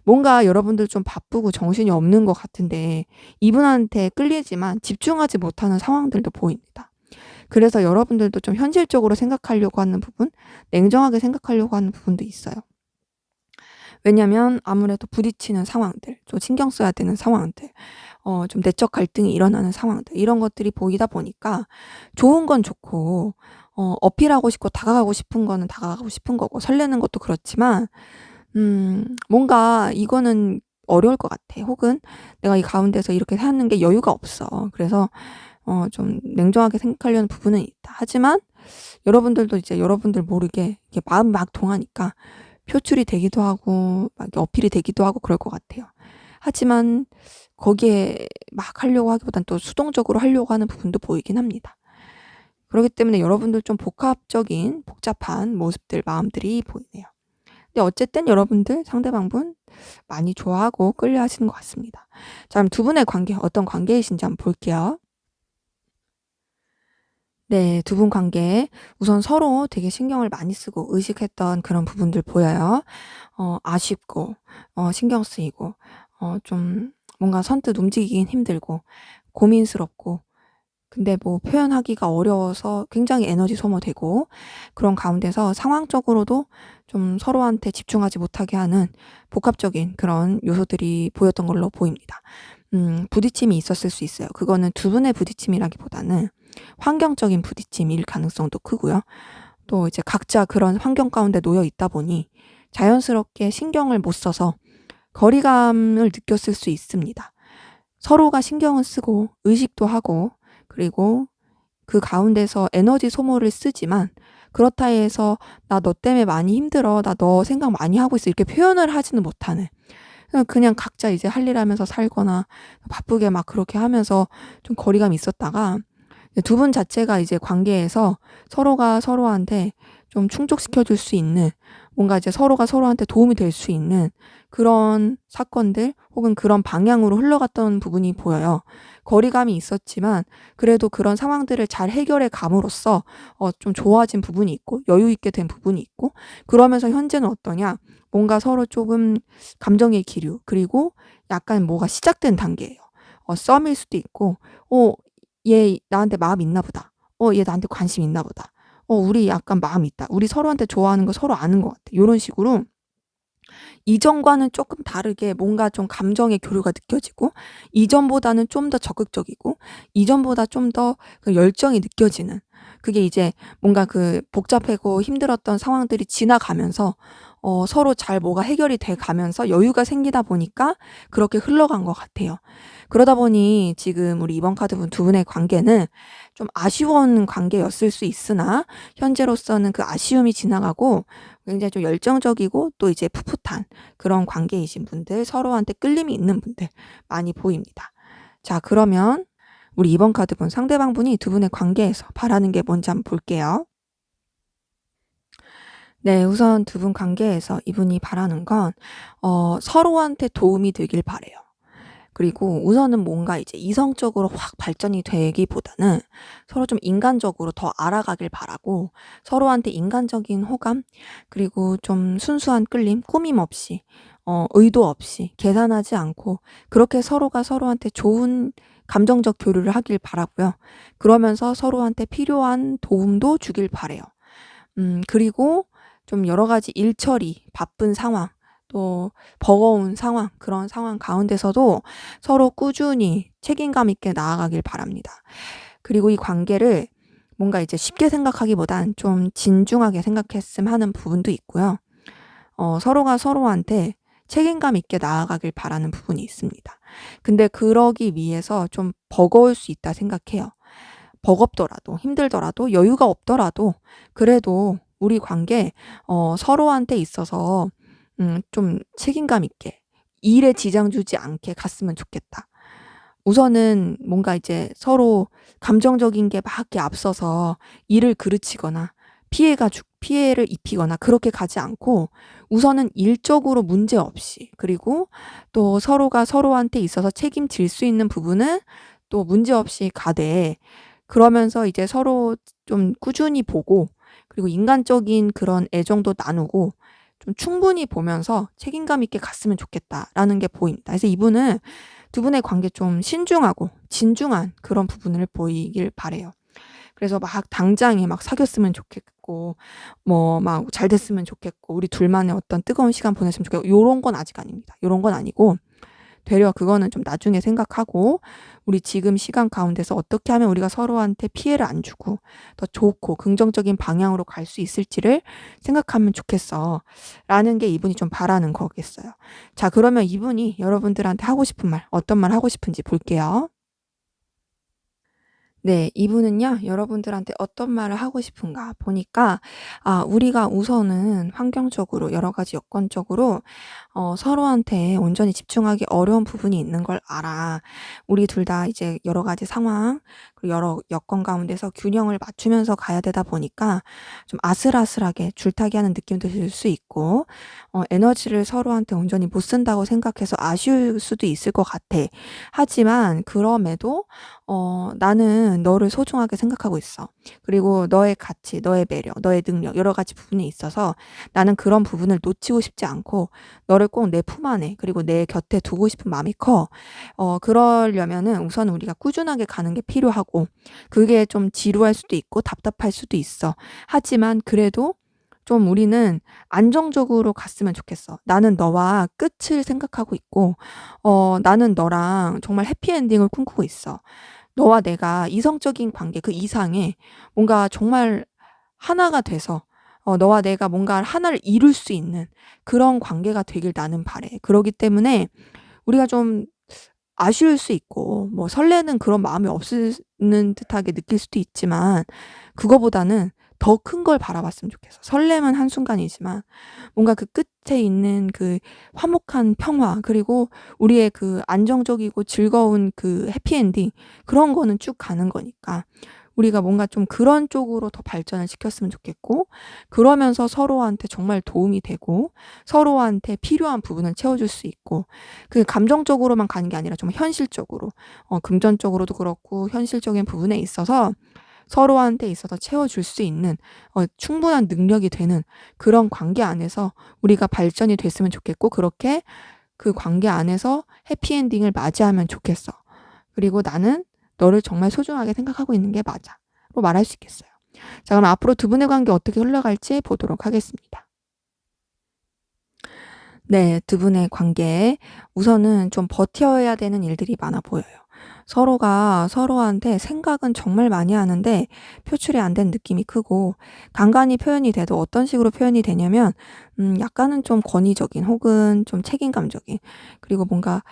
뭔가 여러분들 좀 바쁘고 정신이 없는 것 같은데 이분한테 끌리지만 집중하지 못하는 상황들도 보입니다. 그래서 여러분들도 좀 현실적으로 생각하려고 하는 부분, 냉정하게 생각하려고 하는 부분도 있어요. 왜냐면 아무래도 부딪히는 상황들, 좀 신경 써야 되는 상황들, 좀 내적 갈등이 일어나는 상황들 이런 것들이 보이다 보니까 좋은 건 좋고 어필하고 싶고 다가가고 싶은 거는 다가가고 싶은 거고 설레는 것도 그렇지만 뭔가 이거는 어려울 것 같아. 혹은 내가 이 가운데서 이렇게 사는 게 여유가 없어. 그래서 좀 냉정하게 생각하려는 부분은 있다. 하지만 여러분들도 이제 여러분들 모르게 이렇게 마음이 막 동하니까 표출이 되기도 하고 막 이렇게 어필이 되기도 하고 그럴 것 같아요. 하지만 거기에 막 하려고 하기보단 또 수동적으로 하려고 하는 부분도 보이긴 합니다. 그렇기 때문에 여러분들 좀 복잡한 모습들, 마음들이 보이네요. 근데 어쨌든 여러분들 상대방분 많이 좋아하고 끌려하시는 것 같습니다. 자, 그럼 두 분의 관계 어떤 관계이신지 한번 볼게요. 네, 두 분 관계 우선 서로 되게 신경을 많이 쓰고 의식했던 그런 부분들 보여요. 아쉽고 신경 쓰이고 좀 뭔가 선뜻 움직이긴 힘들고 고민스럽고 근데 뭐 표현하기가 어려워서 굉장히 에너지 소모되고 그런 가운데서 상황적으로도 좀 서로한테 집중하지 못하게 하는 복합적인 그런 요소들이 보였던 걸로 보입니다. 부딪힘이 있었을 수 있어요. 그거는 두 분의 부딪힘이라기보다는 환경적인 부딪힘일 가능성도 크고요. 또 이제 각자 그런 환경 가운데 놓여 있다 보니 자연스럽게 신경을 못 써서 거리감을 느꼈을 수 있습니다. 서로가 신경을 쓰고 의식도 하고 그리고 그 가운데서 에너지 소모를 쓰지만 그렇다 해서 "나 너 때문에 많이 힘들어. 나 너 생각 많이 하고 있어." 이렇게 표현을 하지는 못하는 그냥 각자 이제 할 일 하면서 살거나 바쁘게 막 그렇게 하면서 좀 거리감이 있었다가 두 분 자체가 이제 관계에서 서로가 서로한테 좀 충족시켜 줄 수 있는 뭔가 이제 서로가 서로한테 도움이 될 수 있는 그런 사건들 혹은 그런 방향으로 흘러갔던 부분이 보여요. 거리감이 있었지만 그래도 그런 상황들을 잘 해결해 감으로써 좀 좋아진 부분이 있고 여유 있게 된 부분이 있고 그러면서 현재는 어떠냐? 뭔가 서로 조금 감정의 기류 그리고 약간 뭐가 시작된 단계예요. 썸일 수도 있고 '얘 나한테 마음 있나 보다. 얘 나한테 관심 있나 보다. 우리 약간 마음 있다. 우리 서로한테 좋아하는 거 서로 아는 것 같아.' 요런 식으로 이전과는 조금 다르게 뭔가 좀 감정의 교류가 느껴지고 이전보다는 좀 더 적극적이고 이전보다 좀 더 그 열정이 느껴지는 그게 이제 뭔가 그 복잡하고 힘들었던 상황들이 지나가면서 서로 잘 뭐가 해결이 돼 가면서 여유가 생기다 보니까 그렇게 흘러간 것 같아요. 그러다 보니 지금 우리 이번 카드분 두 분의 관계는 좀 아쉬운 관계였을 수 있으나 현재로서는 그 아쉬움이 지나가고 굉장히 좀 열정적이고 또 이제 풋풋한 그런 관계이신 분들, 서로한테 끌림이 있는 분들 많이 보입니다. 자, 그러면 우리 이번 카드분 상대방분이 두 분의 관계에서 바라는 게 뭔지 한번 볼게요. 네, 우선 두 분 관계에서 이분이 바라는 건 서로한테 도움이 되길 바래요. 그리고 우선은 뭔가 이제 이성적으로 확 발전이 되기보다는 서로 좀 인간적으로 더 알아가길 바라고 서로한테 인간적인 호감 그리고 좀 순수한 끌림, 꾸밈 없이 의도 없이 계산하지 않고 그렇게 서로가 서로한테 좋은 감정적 교류를 하길 바라고요. 그러면서 서로한테 필요한 도움도 주길 바래요. 그리고 좀 여러 가지 일처리, 바쁜 상황, 또 버거운 상황, 그런 상황 가운데서도 서로 꾸준히 책임감 있게 나아가길 바랍니다. 그리고 이 관계를 뭔가 이제 쉽게 생각하기보단 좀 진중하게 생각했으면 하는 부분도 있고요. 서로가 서로한테 책임감 있게 나아가길 바라는 부분이 있습니다. 근데 그러기 위해서 좀 버거울 수 있다 생각해요. 버겁더라도 힘들더라도 여유가 없더라도 그래도 우리 관계 서로한테 있어서 좀 책임감 있게 일에 지장 주지 않게 갔으면 좋겠다. 우선은 뭔가 이제 서로 감정적인 게 막 이렇게 앞서서 일을 그르치거나 피해를 입히거나 그렇게 가지 않고 우선은 일적으로 문제 없이 그리고 또 서로가 서로한테 있어서 책임질 수 있는 부분은 또 문제 없이 가되 그러면서 이제 서로 좀 꾸준히 보고 그리고 인간적인 그런 애정도 나누고 좀 충분히 보면서 책임감 있게 갔으면 좋겠다라는 게 보입니다. 그래서 이분은 두 분의 관계 좀 신중하고 진중한 그런 부분을 보이길 바래요. 그래서 막 당장에 막 사귀었으면 좋겠고 뭐 막 잘 됐으면 좋겠고 우리 둘만의 어떤 뜨거운 시간 보냈으면 좋겠고 요런 건 아직 아닙니다. 요런 건 아니고 되려 그거는 좀 나중에 생각하고 우리 지금 시간 가운데서 어떻게 하면 우리가 서로한테 피해를 안 주고 더 좋고 긍정적인 방향으로 갈 수 있을지를 생각하면 좋겠어. 라는 게 이분이 좀 바라는 거겠어요. 자, 그러면 이분이 여러분들한테 하고 싶은 말, 어떤 말 하고 싶은지 볼게요. 네. 이분은요, 여러분들한테 어떤 말을 하고 싶은가 보니까 우리가 우선은 환경적으로 여러 가지 여건적으로 서로한테 온전히 집중하기 어려운 부분이 있는 걸 알아. 우리 둘 다 이제 여러 가지 상황 그리고 여러 여건 가운데서 균형을 맞추면서 가야 되다 보니까 좀 아슬아슬하게 줄타기 하는 느낌도 들 수 있고 에너지를 서로한테 온전히 못 쓴다고 생각해서 아쉬울 수도 있을 것 같아. 하지만 그럼에도 나는 너를 소중하게 생각하고 있어. 그리고 너의 가치, 너의 매력, 너의 능력 여러 가지 부분에 있어서 나는 그런 부분을 놓치고 싶지 않고 너를 꼭 내 품 안에 그리고 내 곁에 두고 싶은 마음이 커. 그러려면은 우선 우리가 꾸준하게 가는 게 필요하고 그게 좀 지루할 수도 있고 답답할 수도 있어. 하지만 그래도 좀 우리는 안정적으로 갔으면 좋겠어. 나는 너와 끝을 생각하고 있고 나는 너랑 정말 해피엔딩을 꿈꾸고 있어. 너와 내가 이성적인 관계 그 이상의 뭔가 정말 하나가 돼서 너와 내가 뭔가 하나를 이룰 수 있는 그런 관계가 되길 나는 바래. 그러기 때문에 우리가 좀 아쉬울 수 있고 뭐 설레는 그런 마음이 없는 듯하게 느낄 수도 있지만 그거보다는 더 큰 걸 바라봤으면 좋겠어. 설렘은 한순간이지만 뭔가 그 끝에 있는 그 화목한 평화 그리고 우리의 그 안정적이고 즐거운 그 해피엔딩 그런 거는 쭉 가는 거니까 우리가 뭔가 좀 그런 쪽으로 더 발전을 시켰으면 좋겠고 그러면서 서로한테 정말 도움이 되고 서로한테 필요한 부분을 채워줄 수 있고 그 감정적으로만 가는 게 아니라 좀 현실적으로 금전적으로도 그렇고 현실적인 부분에 있어서 서로한테 있어서 채워줄 수 있는 충분한 능력이 되는 그런 관계 안에서 우리가 발전이 됐으면 좋겠고 그렇게 그 관계 안에서 해피엔딩을 맞이하면 좋겠어. 그리고 나는 너를 정말 소중하게 생각하고 있는 게 맞아. 로 말할 수 있겠어요. 자, 그럼 앞으로 두 분의 관계 어떻게 흘러갈지 보도록 하겠습니다. 네. 두 분의 관계에 우선은 좀 버텨야 되는 일들이 많아 보여요. 서로가 서로한테 생각은 정말 많이 하는데 표출이 안 된 느낌이 크고 간간히 표현이 돼도 어떤 식으로 표현이 되냐면 약간은 좀 권위적인 혹은 좀 책임감적인 그리고 뭔가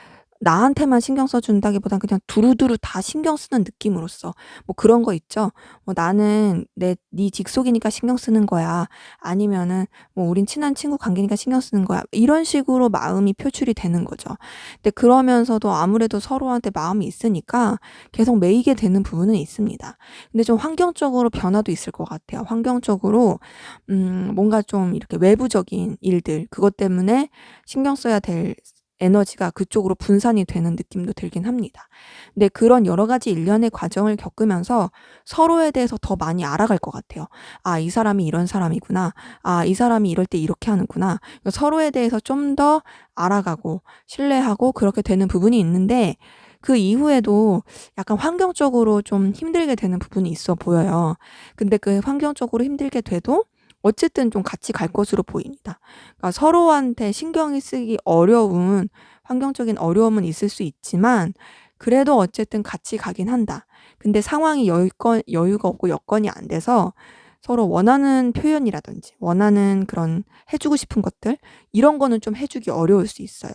나한테만 신경 써 준다기보단 그냥 두루두루 다 신경 쓰는 느낌으로써 뭐 그런 거 있죠. "나는 네 직속이니까 신경 쓰는 거야." 아니면은 뭐 "우린 친한 친구 관계니까 신경 쓰는 거야." 이런 식으로 마음이 표출이 되는 거죠. 근데 그러면서도 아무래도 서로한테 마음이 있으니까 계속 매이게 되는 부분은 있습니다. 근데 좀 환경적으로 변화도 있을 것 같아요. 환경적으로 뭔가 좀 이렇게 외부적인 일들 그것 때문에 신경 써야 될 에너지가 그쪽으로 분산이 되는 느낌도 들긴 합니다. 근데 그런 여러 가지 일련의 과정을 겪으면서 서로에 대해서 더 많이 알아갈 것 같아요. '아 이 사람이 이런 사람이구나. 아 이 사람이 이럴 때 이렇게 하는구나.' 서로에 대해서 좀 더 알아가고 신뢰하고 그렇게 되는 부분이 있는데 그 이후에도 약간 환경적으로 좀 힘들게 되는 부분이 있어 보여요. 근데 그 환경적으로 힘들게 돼도 어쨌든 좀 같이 갈 것으로 보입니다. 그러니까 서로한테 신경이 쓰기 어려운 환경적인 어려움은 있을 수 있지만 그래도 어쨌든 같이 가긴 한다. 근데 상황이 여유가 없고 여건이 안 돼서 서로 원하는 표현이라든지 원하는 그런 해 주고 싶은 것들 이런 거는 좀 해 주기 어려울 수 있어요.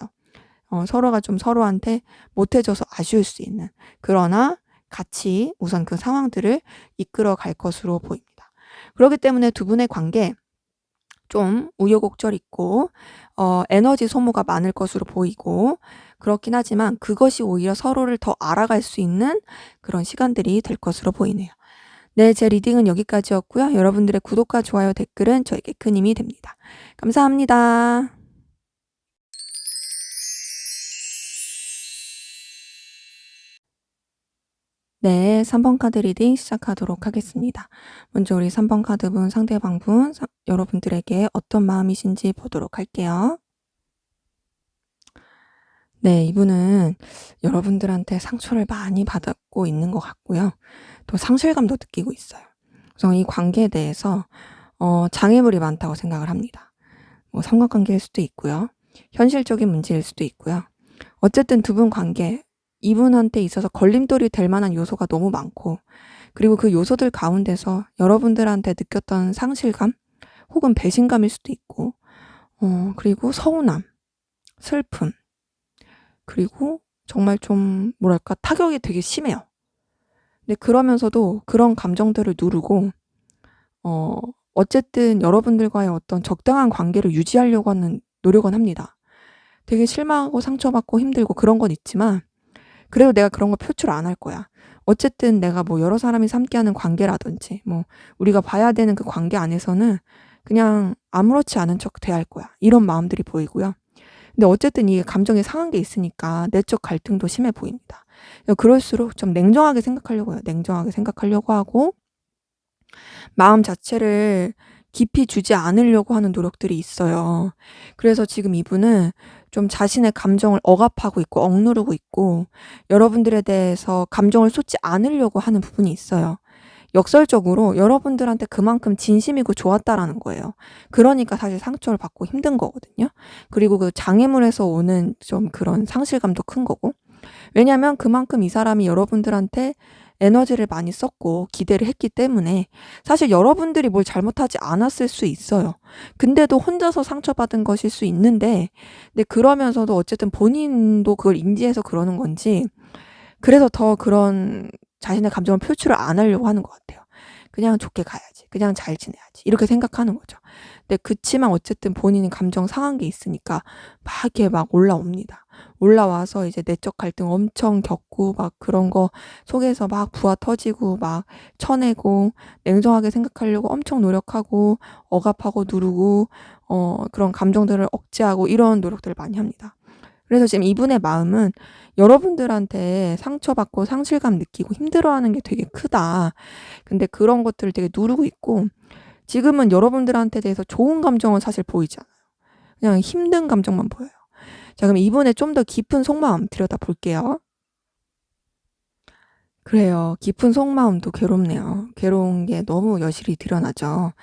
서로가 좀 서로한테 못해 줘서 아쉬울 수 있는. 그러나 같이 우선 그 상황들을 이끌어 갈 것으로 보입니다. 그렇기 때문에 두 분의 관계 좀 우여곡절 있고 에너지 소모가 많을 것으로 보이고 그렇긴 하지만 그것이 오히려 서로를 더 알아갈 수 있는 그런 시간들이 될 것으로 보이네요. 네, 제 리딩은 여기까지였고요. 여러분들의 구독과 좋아요, 댓글은 저에게 큰 힘이 됩니다. 감사합니다. 네, 3번 카드 리딩 시작하도록 하겠습니다. 먼저 우리 3번 카드분 상대방분 여러분들에게 어떤 마음이신지 보도록 할게요. 네, 이분은 여러분들한테 상처를 많이 받았고 있는 것 같고요. 또 상실감도 느끼고 있어요. 그래서 이 관계에 대해서 장애물이 많다고 생각을 합니다. 뭐 삼각관계일 수도 있고요. 현실적인 문제일 수도 있고요. 어쨌든 두 분 관계 이분한테 있어서 걸림돌이 될 만한 요소가 너무 많고 그리고 그 요소들 가운데서 여러분들한테 느꼈던 상실감 혹은 배신감일 수도 있고 그리고 서운함, 슬픔 그리고 정말 좀 뭐랄까 타격이 되게 심해요. 근데 그러면서도 그런 감정들을 누르고 어 어쨌든 여러분들과의 어떤 적당한 관계를 유지하려고 하는 노력은 합니다. 되게 실망하고 상처받고 힘들고 그런 건 있지만 그래도 내가 그런 거 표출 안 할 거야. 어쨌든 내가 뭐 여러 사람이 함께하는 관계라든지 뭐 우리가 봐야 되는 그 관계 안에서는 그냥 아무렇지 않은 척 대할 거야. 이런 마음들이 보이고요. 근데 어쨌든 이게 감정이 상한 게 있으니까 내적 갈등도 심해 보입니다. 그럴수록 좀 냉정하게 생각하려고 해요. 냉정하게 생각하려고 하고 마음 자체를 깊이 주지 않으려고 하는 노력들이 있어요. 그래서 지금 이분은 좀 자신의 감정을 억압하고 있고 억누르고 있고 여러분들에 대해서 감정을 쏟지 않으려고 하는 부분이 있어요. 역설적으로 여러분들한테 그만큼 진심이고 좋았다라는 거예요. 그러니까 사실 상처를 받고 힘든 거거든요. 그리고 그 장애물에서 오는 좀 그런 상실감도 큰 거고. 왜냐면 그만큼 이 사람이 여러분들한테 에너지를 많이 썼고 기대를 했기 때문에 사실 여러분들이 뭘 잘못하지 않았을 수 있어요. 근데도 혼자서 상처받은 것일 수 있는데 근데 그러면서도 어쨌든 본인도 그걸 인지해서 그러는 건지 그래서 더 그런 자신의 감정을 표출을 안 하려고 하는 것 같아요. 그냥 좋게 가야지. 그냥 잘 지내야지. 이렇게 생각하는 거죠. 근데 그치만 어쨌든 본인이 감정 상한 게 있으니까 막 이렇게 막 올라옵니다. 올라와서 이제 내적 갈등 엄청 겪고 막 그런 거 속에서 막 부하 터지고 막 쳐내고 냉정하게 생각하려고 엄청 노력하고 억압하고 누르고 그런 감정들을 억제하고 이런 노력들을 많이 합니다. 그래서 지금 이분의 마음은 여러분들한테 상처받고 상실감 느끼고 힘들어하는 게 되게 크다. 근데 그런 것들을 되게 누르고 있고 지금은 여러분들한테 대해서 좋은 감정은 사실 보이지 않아요. 그냥 힘든 감정만 보여요. 자, 그럼 이분의 좀 더 깊은 속마음 들여다볼게요. 그래요. 깊은 속마음도 괴롭네요. 괴로운 게 너무 여실히 드러나죠.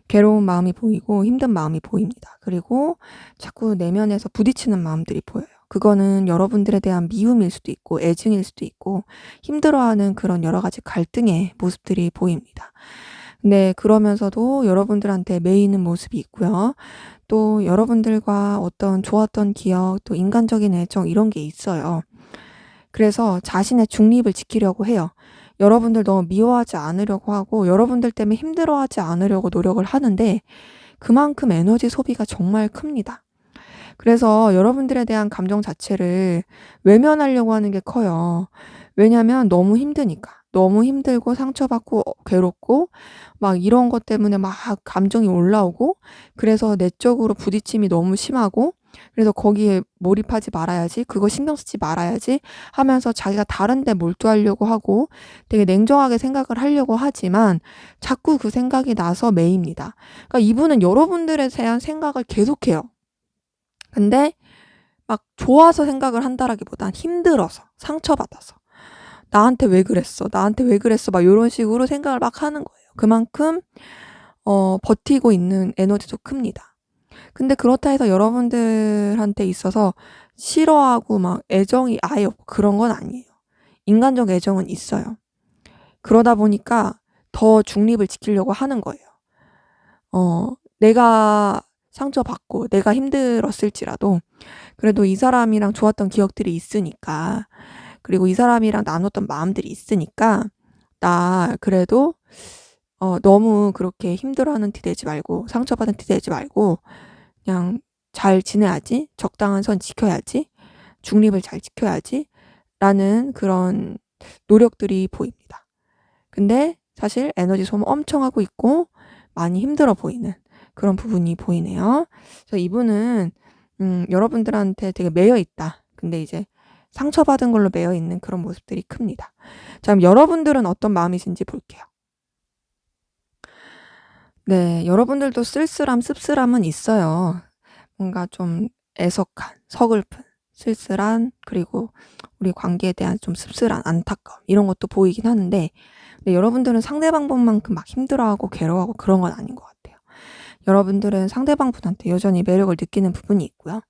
괴로운 마음이 보이고 힘든 마음이 보입니다. 그리고 자꾸 내면에서 부딪히는 마음들이 보여요. 그거는 여러분들에 대한 미움일 수도 있고 애증일 수도 있고 힘들어하는 그런 여러 가지 갈등의 모습들이 보입니다. 근데 그러면서도 여러분들한테 매이는 모습이 있고요. 또 여러분들과 어떤 좋았던 기억, 또 인간적인 애정 이런 게 있어요. 그래서 자신의 중립을 지키려고 해요. 여러분들 너무 미워하지 않으려고 하고 여러분들 때문에 힘들어하지 않으려고 노력을 하는데 그만큼 에너지 소비가 정말 큽니다. 그래서 여러분들에 대한 감정 자체를 외면하려고 하는 게 커요. 왜냐면 너무 힘드니까. 너무 힘들고 상처받고 괴롭고 막 이런 것 때문에 막 감정이 올라오고 그래서 내적으로 부딪힘이 너무 심하고 그래서 거기에 몰입하지 말아야지, 그거 신경 쓰지 말아야지 하면서 자기가 다른 데 몰두하려고 하고 되게 냉정하게 생각을 하려고 하지만 자꾸 그 생각이 나서 매입니다. 그러니까 이분은 여러분들에 대한 생각을 계속해요. 근데 막 좋아서 생각을 한다라기보단 힘들어서, 상처받아서. 나한테 왜 그랬어? 나한테 왜 그랬어? 막 요런 식으로 생각을 막 하는 거예요. 그만큼 버티고 있는 에너지도 큽니다. 근데 그렇다 해서 여러분들한테 있어서 싫어하고 막 애정이 아예 없고 그런 건 아니에요. 인간적 애정은 있어요. 그러다 보니까 더 중립을 지키려고 하는 거예요. 내가 상처받고 내가 힘들었을지라도 그래도 이 사람이랑 좋았던 기억들이 있으니까 그리고 이 사람이랑 나눴던 마음들이 있으니까 나 그래도 너무 그렇게 힘들어하는 티 내지 말고 상처받은 티 내지 말고 그냥 잘 지내야지, 적당한 선 지켜야지, 중립을 잘 지켜야지 라는 그런 노력들이 보입니다. 근데 사실 에너지 소모 엄청 하고 있고 많이 힘들어 보이는 그런 부분이 보이네요. 그래서 이분은 여러분들한테 되게 매여 있다. 근데 이제 상처받은 걸로 매여 있는 그런 모습들이 큽니다. 자, 그럼 여러분들은 어떤 마음이신지 볼게요. 네, 여러분들도 쓸쓸함, 씁쓸함은 있어요. 뭔가 좀 애석한, 서글픈, 쓸쓸한, 그리고 우리 관계에 대한 좀 씁쓸한 안타까움 이런 것도 보이긴 하는데 근데 여러분들은 상대방분만큼 막 힘들어하고 괴로워하고 그런 건 아닌 것 같아요. 여러분들은 상대방분한테 여전히 매력을 느끼는 부분이 있고요.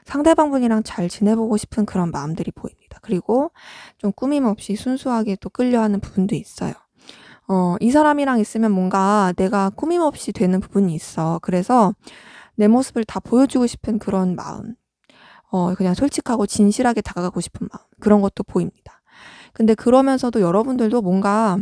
상대방분이랑 잘 지내보고 싶은 그런 마음들이 보입니다. 그리고 좀 꾸밈 없이 순수하게 또 끌려하는 부분도 있어요. 이 사람이랑 있으면 뭔가 내가 꾸밈 없이 되는 부분이 있어. 그래서 내 모습을 다 보여주고 싶은 그런 마음. 그냥 솔직하고 진실하게 다가가고 싶은 마음. 그런 것도 보입니다. 근데 그러면서도 여러분들도 뭔가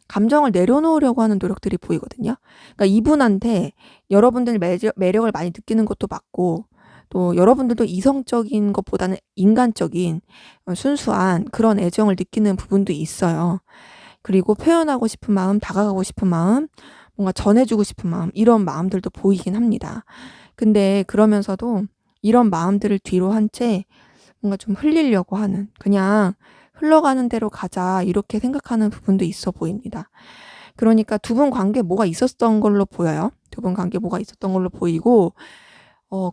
감정을 내려놓으려고 하는 노력들이 보이거든요. 그러니까 이분한테 여러분들 매력을 많이 느끼는 것도 맞고, 또 여러분들도 이성적인 것보다는 인간적인 순수한 그런 애정을 느끼는 부분도 있어요. 그리고 표현하고 싶은 마음, 다가가고 싶은 마음, 뭔가 전해주고 싶은 마음, 이런 마음들도 보이긴 합니다. 근데 그러면서도 이런 마음들을 뒤로 한 채 뭔가 좀 흘리려고 하는, 그냥 흘러가는 대로 가자 이렇게 생각하는 부분도 있어 보입니다. 그러니까 두 분 관계에 뭐가 있었던 걸로 보여요. 두 분 관계에 뭐가 있었던 걸로 보이고,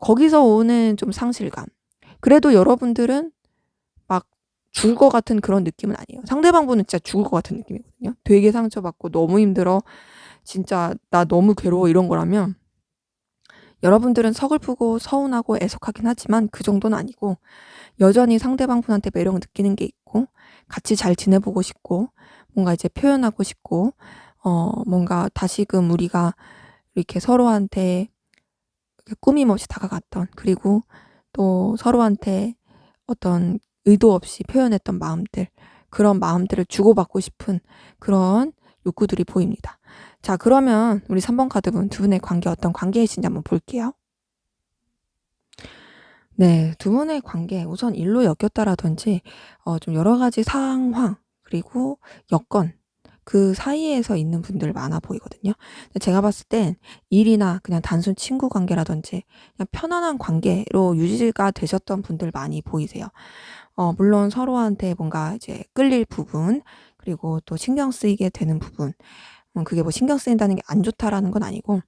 거기서 오는 좀 상실감. 그래도 여러분들은 막 죽을 것 같은 그런 느낌은 아니에요. 상대방분은 진짜 죽을 것 같은 느낌이거든요. 되게 상처받고 너무 힘들어, 진짜 나 너무 괴로워, 이런 거라면 여러분들은 서글프고 서운하고 애석하긴 하지만 그 정도는 아니고, 여전히 상대방분한테 매력을 느끼는 게 있고, 같이 잘 지내보고 싶고, 뭔가 이제 표현하고 싶고, 뭔가 다시금 우리가 이렇게 서로한테 꾸밈 없이 다가갔던, 그리고 또 서로한테 어떤 의도 없이 표현했던 마음들, 그런 마음들을 주고받고 싶은 그런 욕구들이 보입니다. 자, 그러면 우리 3번 카드분, 두 분의 관계 어떤 관계이신지 한번 볼게요. 네, 두 분의 관계 우선 일로 엮였다라든지 좀 여러 가지 상황, 그리고 여건, 그 사이에서 있는 분들 많아 보이거든요. 근데 제가 봤을 땐 일이나 그냥 단순 친구 관계라든지 그냥 편안한 관계로 유지가 되셨던 분들 많이 보이세요. 물론 서로한테 뭔가 이제 끌릴 부분, 그리고 또 신경 쓰이게 되는 부분, 그게 뭐 신경 쓰인다는 게 안 좋다라는 건 아니고,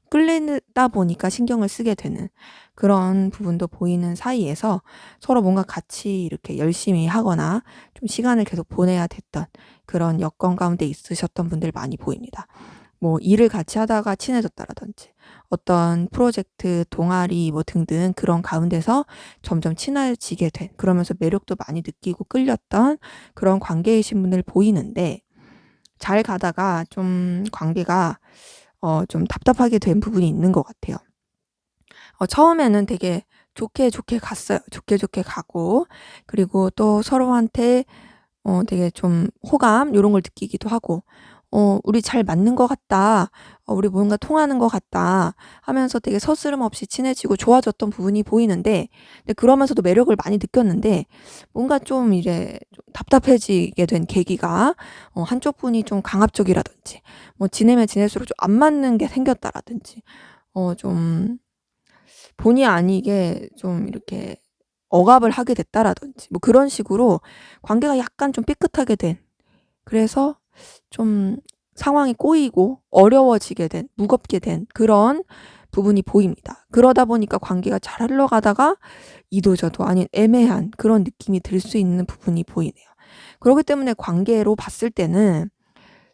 끌리다 보니까 신경을 쓰게 되는 그런 부분도 보이는 사이에서 서로 뭔가 같이 이렇게 열심히 하거나 좀 시간을 계속 보내야 됐던 그런 여건 가운데 있으셨던 분들 많이 보입니다. 뭐 일을 같이 하다가 친해졌다라든지, 어떤 프로젝트, 동아리 뭐 등등 그런 가운데서 점점 친해지게 된, 그러면서 매력도 많이 느끼고 끌렸던 그런 관계이신 분들 보이는데, 잘 가다가 좀 관계가 좀 답답하게 된 부분이 있는 것 같아요. 처음에는 되게 좋게 좋게 갔어요. 좋게 좋게 가고, 그리고 또 서로한테 되게 좀 호감 요런 걸 느끼기도 하고, 우리 잘 맞는 것 같다, 우리 뭔가 통하는 것 같다 하면서 되게 서스럼 없이 친해지고 좋아졌던 부분이 보이는데, 근데 그러면서도 매력을 많이 느꼈는데, 뭔가 좀 이제 좀 답답해지게 된 계기가, 한쪽 분이 좀 강압적이라든지, 뭐 지내면 지낼수록 좀 안 맞는 게 생겼다라든지, 좀 본의 아니게 좀 이렇게 억압을 하게 됐다라든지, 뭐 그런 식으로 관계가 약간 좀 삐끗하게 된, 그래서 좀 상황이 꼬이고 어려워지게 된, 무겁게 된 그런 부분이 보입니다. 그러다 보니까 관계가 잘 흘러가다가 이도저도 아닌 애매한 그런 느낌이 들 수 있는 부분이 보이네요. 그렇기 때문에 관계로 봤을 때는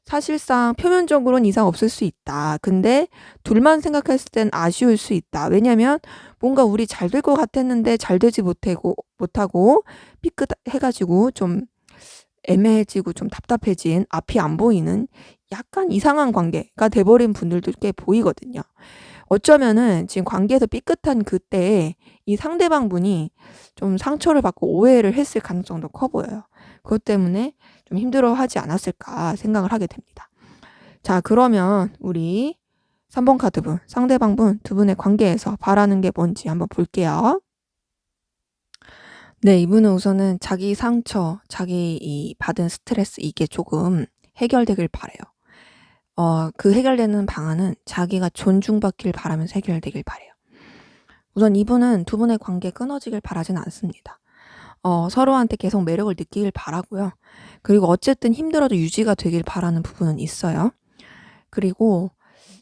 사실상 표면적으로는 이상 없을 수 있다. 근데 둘만 생각했을 땐 아쉬울 수 있다. 왜냐면 뭔가 우리 잘 될 것 같았는데 잘 되지 못하고 삐끗해가지고 좀 애매해지고 좀 답답해진, 앞이 안 보이는 약간 이상한 관계가 돼버린 분들도 꽤 보이거든요. 어쩌면은 지금 관계에서 삐끗한 그때에 이 상대방 분이 좀 상처를 받고 오해를 했을 가능성도 커 보여요. 그것 때문에 좀 힘들어하지 않았을까 생각을 하게 됩니다. 자, 그러면 우리 3번 카드분, 상대방분 두 분의 관계에서 바라는 게 뭔지 한번 볼게요. 네, 이분은 우선은 자기 상처, 자기 이 받은 스트레스, 이게 조금 해결되길 바래요. 그 해결되는 방안은 자기가 존중받길 바라면서 해결되길 바래요. 우선 이분은 두 분의 관계 끊어지길 바라진 않습니다. 서로한테 계속 매력을 느끼길 바라고요. 그리고 어쨌든 힘들어도 유지가 되길 바라는 부분은 있어요. 그리고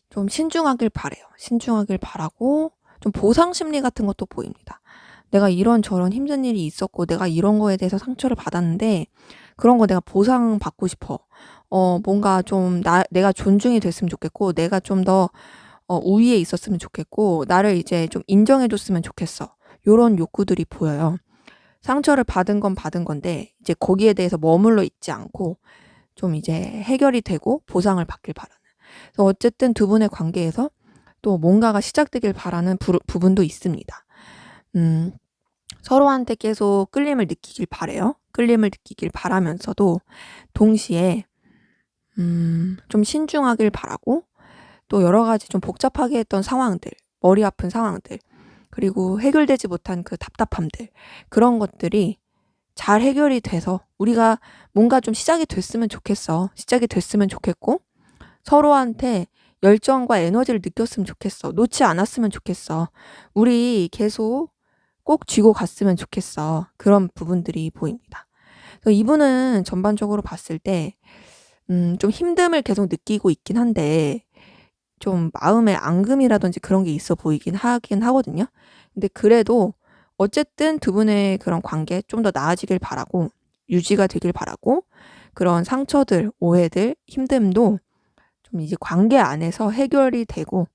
좀 신중하길 바래요. 신중하길 바라고, 좀 보상 심리 같은 것도 보입니다. 내가 이런저런 힘든 일이 있었고 내가 이런 거에 대해서 상처를 받았는데 그런 거 내가 보상받고 싶어. 뭔가 좀 내가 존중이 됐으면 좋겠고, 내가 좀 더 우위에 있었으면 좋겠고, 나를 이제 좀 인정해 줬으면 좋겠어. 요런 욕구들이 보여요. 상처를 받은 건 받은 건데 이제 거기에 대해서 머물러 있지 않고 좀 이제 해결이 되고 보상을 받길 바라는. 그래서 어쨌든 두 분의 관계에서 또 뭔가가 시작되길 바라는 부분도 있습니다. 서로한테 계속 끌림을 느끼길 바래요. 끌림을 느끼길 바라면서도 동시에 좀 신중하길 바라고, 또 여러 가지 좀 복잡하게 했던 상황들, 머리 아픈 상황들, 그리고 해결되지 못한 그 답답함들, 그런 것들이 잘 해결이 돼서 우리가 뭔가 좀 시작이 됐으면 좋겠어. 시작이 됐으면 좋겠고, 서로한테 열정과 에너지를 느꼈으면 좋겠어. 놓지 않았으면 좋겠어. 우리 계속 꼭 쥐고 갔으면 좋겠어. 그런 부분들이 보입니다. 그래서 이분은 전반적으로 봤을 때 좀 힘듦을 계속 느끼고 있긴 한데, 좀 마음에 앙금이라든지 그런 게 있어 보이긴 하긴 하거든요. 근데 그래도 어쨌든 두 분의 그런 관계 좀 더 나아지길 바라고, 유지가 되길 바라고, 그런 상처들, 오해들, 힘듦도 좀 이제 관계 안에서 해결이 되고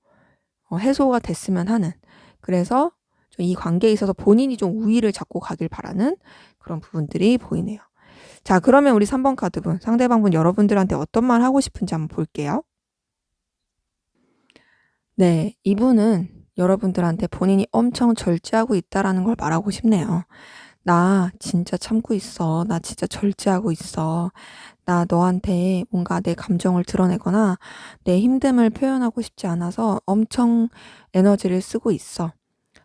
해소가 됐으면 하는, 그래서 좀 이 관계에 있어서 본인이 좀 우위를 잡고 가길 바라는 그런 부분들이 보이네요. 자, 그러면 우리 3번 카드분, 상대방분 여러분들한테 어떤 말 하고 싶은지 한번 볼게요. 네, 이분은 여러분들한테 본인이 엄청 절제하고 있다라는 걸 말하고 싶네요. 나 진짜 참고 있어. 나 진짜 절제하고 있어. 나 너한테 뭔가 내 감정을 드러내거나 내 힘듦을 표현하고 싶지 않아서 엄청 에너지를 쓰고 있어.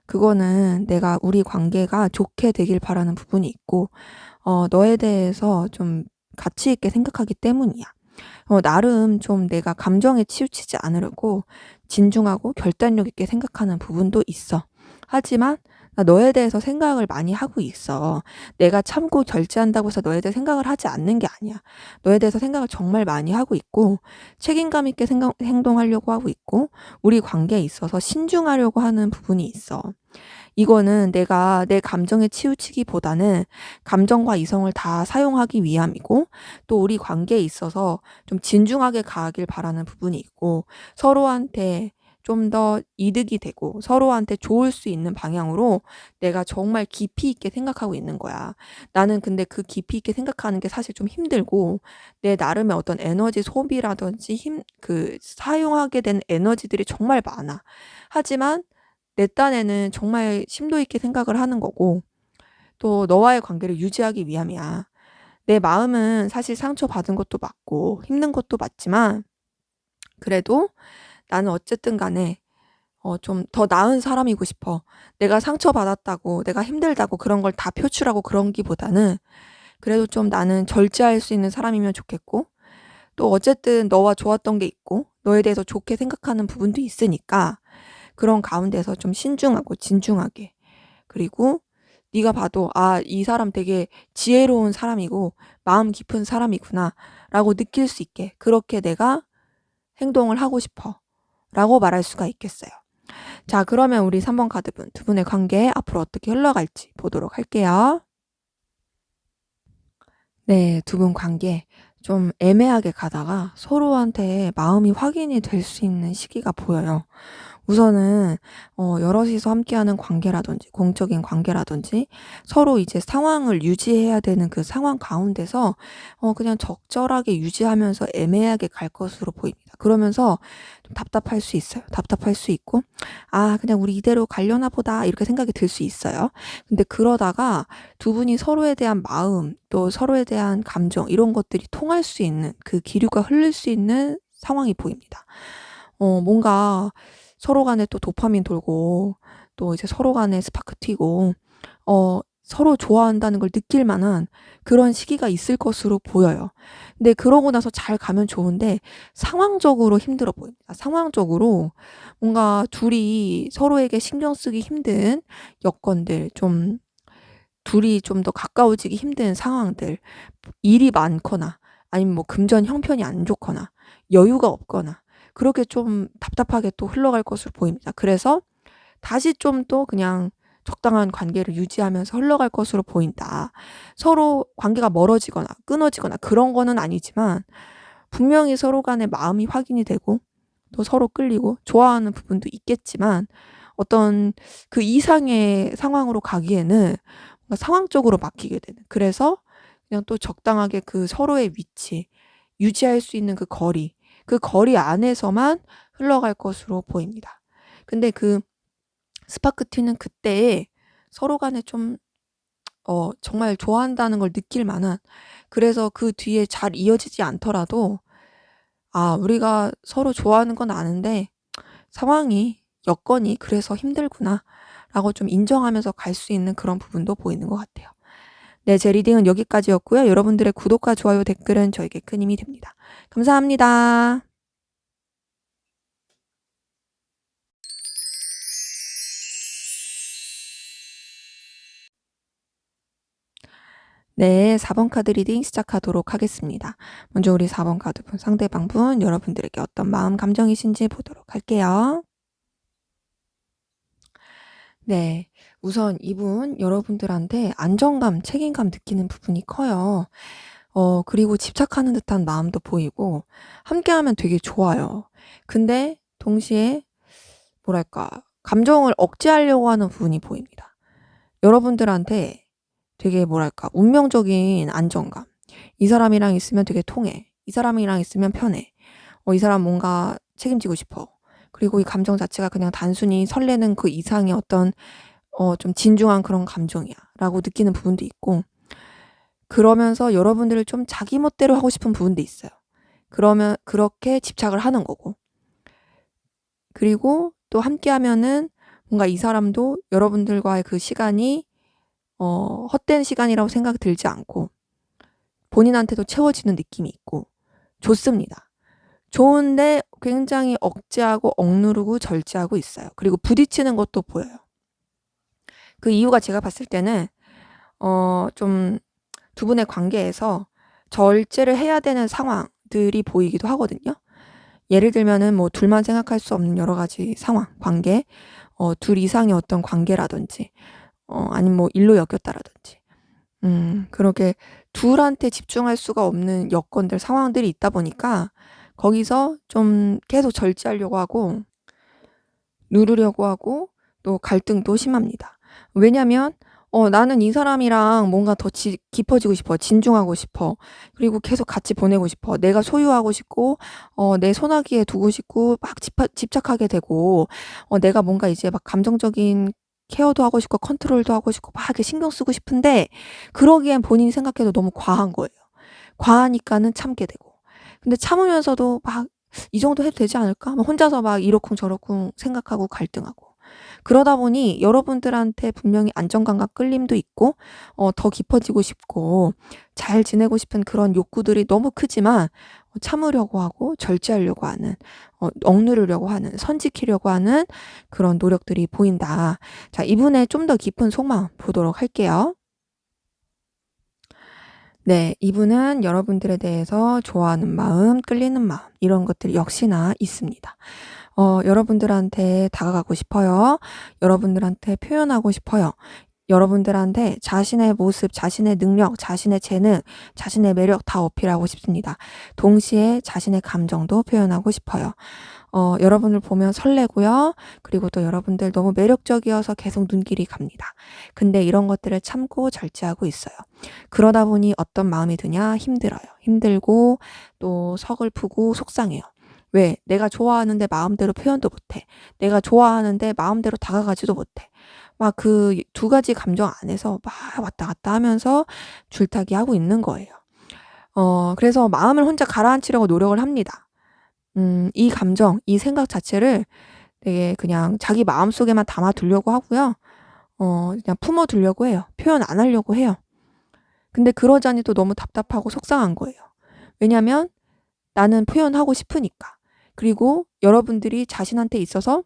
그거는 내가 우리 관계가 좋게 되길 바라는 부분이 있고, 너에 대해서 좀 가치 있게 생각하기 때문이야. 나름 좀 내가 감정에 치우치지 않으려고 진중하고 결단력 있게 생각하는 부분도 있어. 하지만 나 너에 대해서 생각을 많이 하고 있어. 내가 참고 절제한다고 해서 너에 대해 생각을 하지 않는 게 아니야. 너에 대해서 생각을 정말 많이 하고 있고, 책임감 있게 행동하려고 하고 있고, 우리 관계에 있어서 신중하려고 하는 부분이 있어. 이거는 내가 내 감정에 치우치기보다는 감정과 이성을 다 사용하기 위함이고, 또 우리 관계에 있어서 좀 진중하게 가길 바라는 부분이 있고, 서로한테 좀 더 이득이 되고 서로한테 좋을 수 있는 방향으로 내가 정말 깊이 있게 생각하고 있는 거야. 나는 근데 그 깊이 있게 생각하는 게 사실 좀 힘들고, 내 나름의 어떤 에너지 소비라든지 사용하게 된 에너지들이 정말 많아. 하지만 내 딴에는 정말 심도 있게 생각을 하는 거고, 또 너와의 관계를 유지하기 위함이야. 내 마음은 사실 상처받은 것도 맞고 힘든 것도 맞지만, 그래도 나는 어쨌든 간에 좀 더 나은 사람이고 싶어. 내가 상처받았다고, 내가 힘들다고 그런 걸 다 표출하고 그런 기보다는 그래도 좀 나는 절제할 수 있는 사람이면 좋겠고, 또 어쨌든 너와 좋았던 게 있고 너에 대해서 좋게 생각하는 부분도 있으니까 그런 가운데서 좀 신중하고 진중하게, 그리고 네가 봐도 이 사람 되게 지혜로운 사람이고 마음 깊은 사람이구나 라고 느낄 수 있게 그렇게 내가 행동을 하고 싶어 라고 말할 수가 있겠어요. 자, 그러면 우리 3번 카드분, 두 분의 관계 앞으로 어떻게 흘러갈지 보도록 할게요. 네, 두 분 관계 좀 애매하게 가다가 서로한테 마음이 확인이 될 수 있는 시기가 보여요. 우선은 여럿이서 함께하는 관계라든지 공적인 관계라든지 서로 이제 상황을 유지해야 되는 그 상황 가운데서 그냥 적절하게 유지하면서 애매하게 갈 것으로 보입니다. 그러면서 좀 답답할 수 있어요. 답답할 수 있고, 그냥 우리 이대로 가려나 보다 이렇게 생각이 들 수 있어요. 근데 그러다가 두 분이 서로에 대한 마음, 또 서로에 대한 감정, 이런 것들이 통할 수 있는 그 기류가 흐를 수 있는 상황이 보입니다. 뭔가 서로 간에 또 도파민 돌고, 또 이제 서로 간에 스파크 튀고, 서로 좋아한다는 걸 느낄 만한 그런 시기가 있을 것으로 보여요. 근데 그러고 나서 잘 가면 좋은데 상황적으로 힘들어 보입니다. 상황적으로 뭔가 둘이 서로에게 신경 쓰기 힘든 여건들, 좀 둘이 좀 더 가까워지기 힘든 상황들, 일이 많거나 아니면 뭐 금전 형편이 안 좋거나 여유가 없거나 그렇게 좀 답답하게 또 흘러갈 것으로 보입니다. 그래서 다시 좀 또 그냥 적당한 관계를 유지하면서 흘러갈 것으로 보인다. 서로 관계가 멀어지거나 끊어지거나 그런 거는 아니지만 분명히 서로 간의 마음이 확인이 되고 또 서로 끌리고 좋아하는 부분도 있겠지만, 어떤 그 이상의 상황으로 가기에는 뭔가 상황적으로 막히게 되는, 그래서 그냥 또 적당하게 그 서로의 위치, 유지할 수 있는 그 거리 안에서만 흘러갈 것으로 보입니다. 근데 그 스파크 튀는 그때에 서로 간에 좀 정말 좋아한다는 걸 느낄 만한, 그래서 그 뒤에 잘 이어지지 않더라도 '아 우리가 서로 좋아하는 건 아는데 상황이 여건이 그래서 힘들구나.'라고 좀 인정하면서 갈 수 있는 그런 부분도 보이는 것 같아요. 네, 제 리딩은 여기까지였고요. 여러분들의 구독과 좋아요, 댓글은 저에게 큰 힘이 됩니다. 감사합니다. 네, 4번 카드 리딩 시작하도록 하겠습니다. 먼저 우리 4번 카드분, 상대방분, 여러분들에게 어떤 마음, 감정이신지 보도록 할게요. 네, 우선 이분 여러분들한테 안정감, 책임감 느끼는 부분이 커요. 그리고 집착하는 듯한 마음도 보이고 함께하면 되게 좋아요. 근데 동시에 뭐랄까, 감정을 억제하려고 하는 부분이 보입니다. 여러분들한테 되게 뭐랄까, 운명적인 안정감. 이 사람이랑 있으면 되게 통해. 이 사람이랑 있으면 편해. 이 사람 뭔가 책임지고 싶어. 그리고 이 감정 자체가 그냥 단순히 설레는 그 이상의 어떤 좀 진중한 그런 감정이야 라고 느끼는 부분도 있고, 그러면서 여러분들을 좀 자기 멋대로 하고 싶은 부분도 있어요. 그러면 그렇게 집착을 하는 거고, 그리고 또 함께 하면은 뭔가 이 사람도 여러분들과의 그 시간이 헛된 시간이라고 생각 들지 않고 본인한테도 채워지는 느낌이 있고 좋습니다. 좋은데 굉장히 억제하고 억누르고 절제하고 있어요. 그리고 부딪히는 것도 보여요. 그 이유가 제가 봤을 때는 좀 두 분의 관계에서 절제를 해야 되는 상황들이 보이기도 하거든요. 예를 들면은 뭐 둘만 생각할 수 없는 여러 가지 상황, 관계, 둘 이상의 어떤 관계라든지, 아니면 뭐 일로 엮였다라든지, 그렇게 둘한테 집중할 수가 없는 여건들, 상황들이 있다 보니까 거기서 좀 계속 절제하려고 하고 누르려고 하고 또 갈등도 심합니다. 왜냐면 나는 이 사람이랑 뭔가 더 깊어지고 싶어. 진중하고 싶어. 그리고 계속 같이 보내고 싶어. 내가 소유하고 싶고 내 손아귀에 두고 싶고 막 집착하게 되고, 내가 뭔가 이제 막 감정적인 케어도 하고 싶고 컨트롤도 하고 싶고 막 이렇게 신경 쓰고 싶은데 그러기엔 본인이 생각해도 너무 과한 거예요. 과하니까는 참게 되고. 근데 참으면서도 막 '이 정도 해도 되지 않을까?' 막 혼자서 막 이러쿵저러쿵 생각하고 갈등하고. 그러다 보니 여러분들한테 분명히 안정감과 끌림도 있고 더 깊어지고 싶고 잘 지내고 싶은 그런 욕구들이 너무 크지만 참으려고 하고 절제하려고 하는, 억누르려고 하는, 선 지키려고 하는 그런 노력들이 보인다. 자, 이분의 좀 더 깊은 속마음 보도록 할게요. 네, 이분은 여러분들에 대해서 좋아하는 마음, 끌리는 마음, 이런 것들이 역시나 있습니다. 여러분들한테 다가가고 싶어요. 여러분들한테 표현하고 싶어요. 여러분들한테 자신의 모습, 자신의 능력, 자신의 재능, 자신의 매력 다 어필하고 싶습니다. 동시에 자신의 감정도 표현하고 싶어요. 여러분을 보면 설레고요. 그리고 또 여러분들 너무 매력적이어서 계속 눈길이 갑니다. 근데 이런 것들을 참고 절제하고 있어요. 그러다 보니 어떤 마음이 드냐? 힘들어요. 힘들고 또 서글프고 속상해요. 왜? 내가 좋아하는데 마음대로 표현도 못해. 내가 좋아하는데 마음대로 다가가지도 못해. 막 그 두 가지 감정 안에서 막 왔다 갔다 하면서 줄타기 하고 있는 거예요. 그래서 마음을 혼자 가라앉히려고 노력을 합니다. 이 감정, 이 생각 자체를 되게 그냥 자기 마음속에만 담아두려고 하고요. 그냥 품어두려고 해요. 표현 안 하려고 해요. 근데 그러자니 또 너무 답답하고 속상한 거예요. 왜냐면 나는 표현하고 싶으니까. 그리고 여러분들이 자신한테 있어서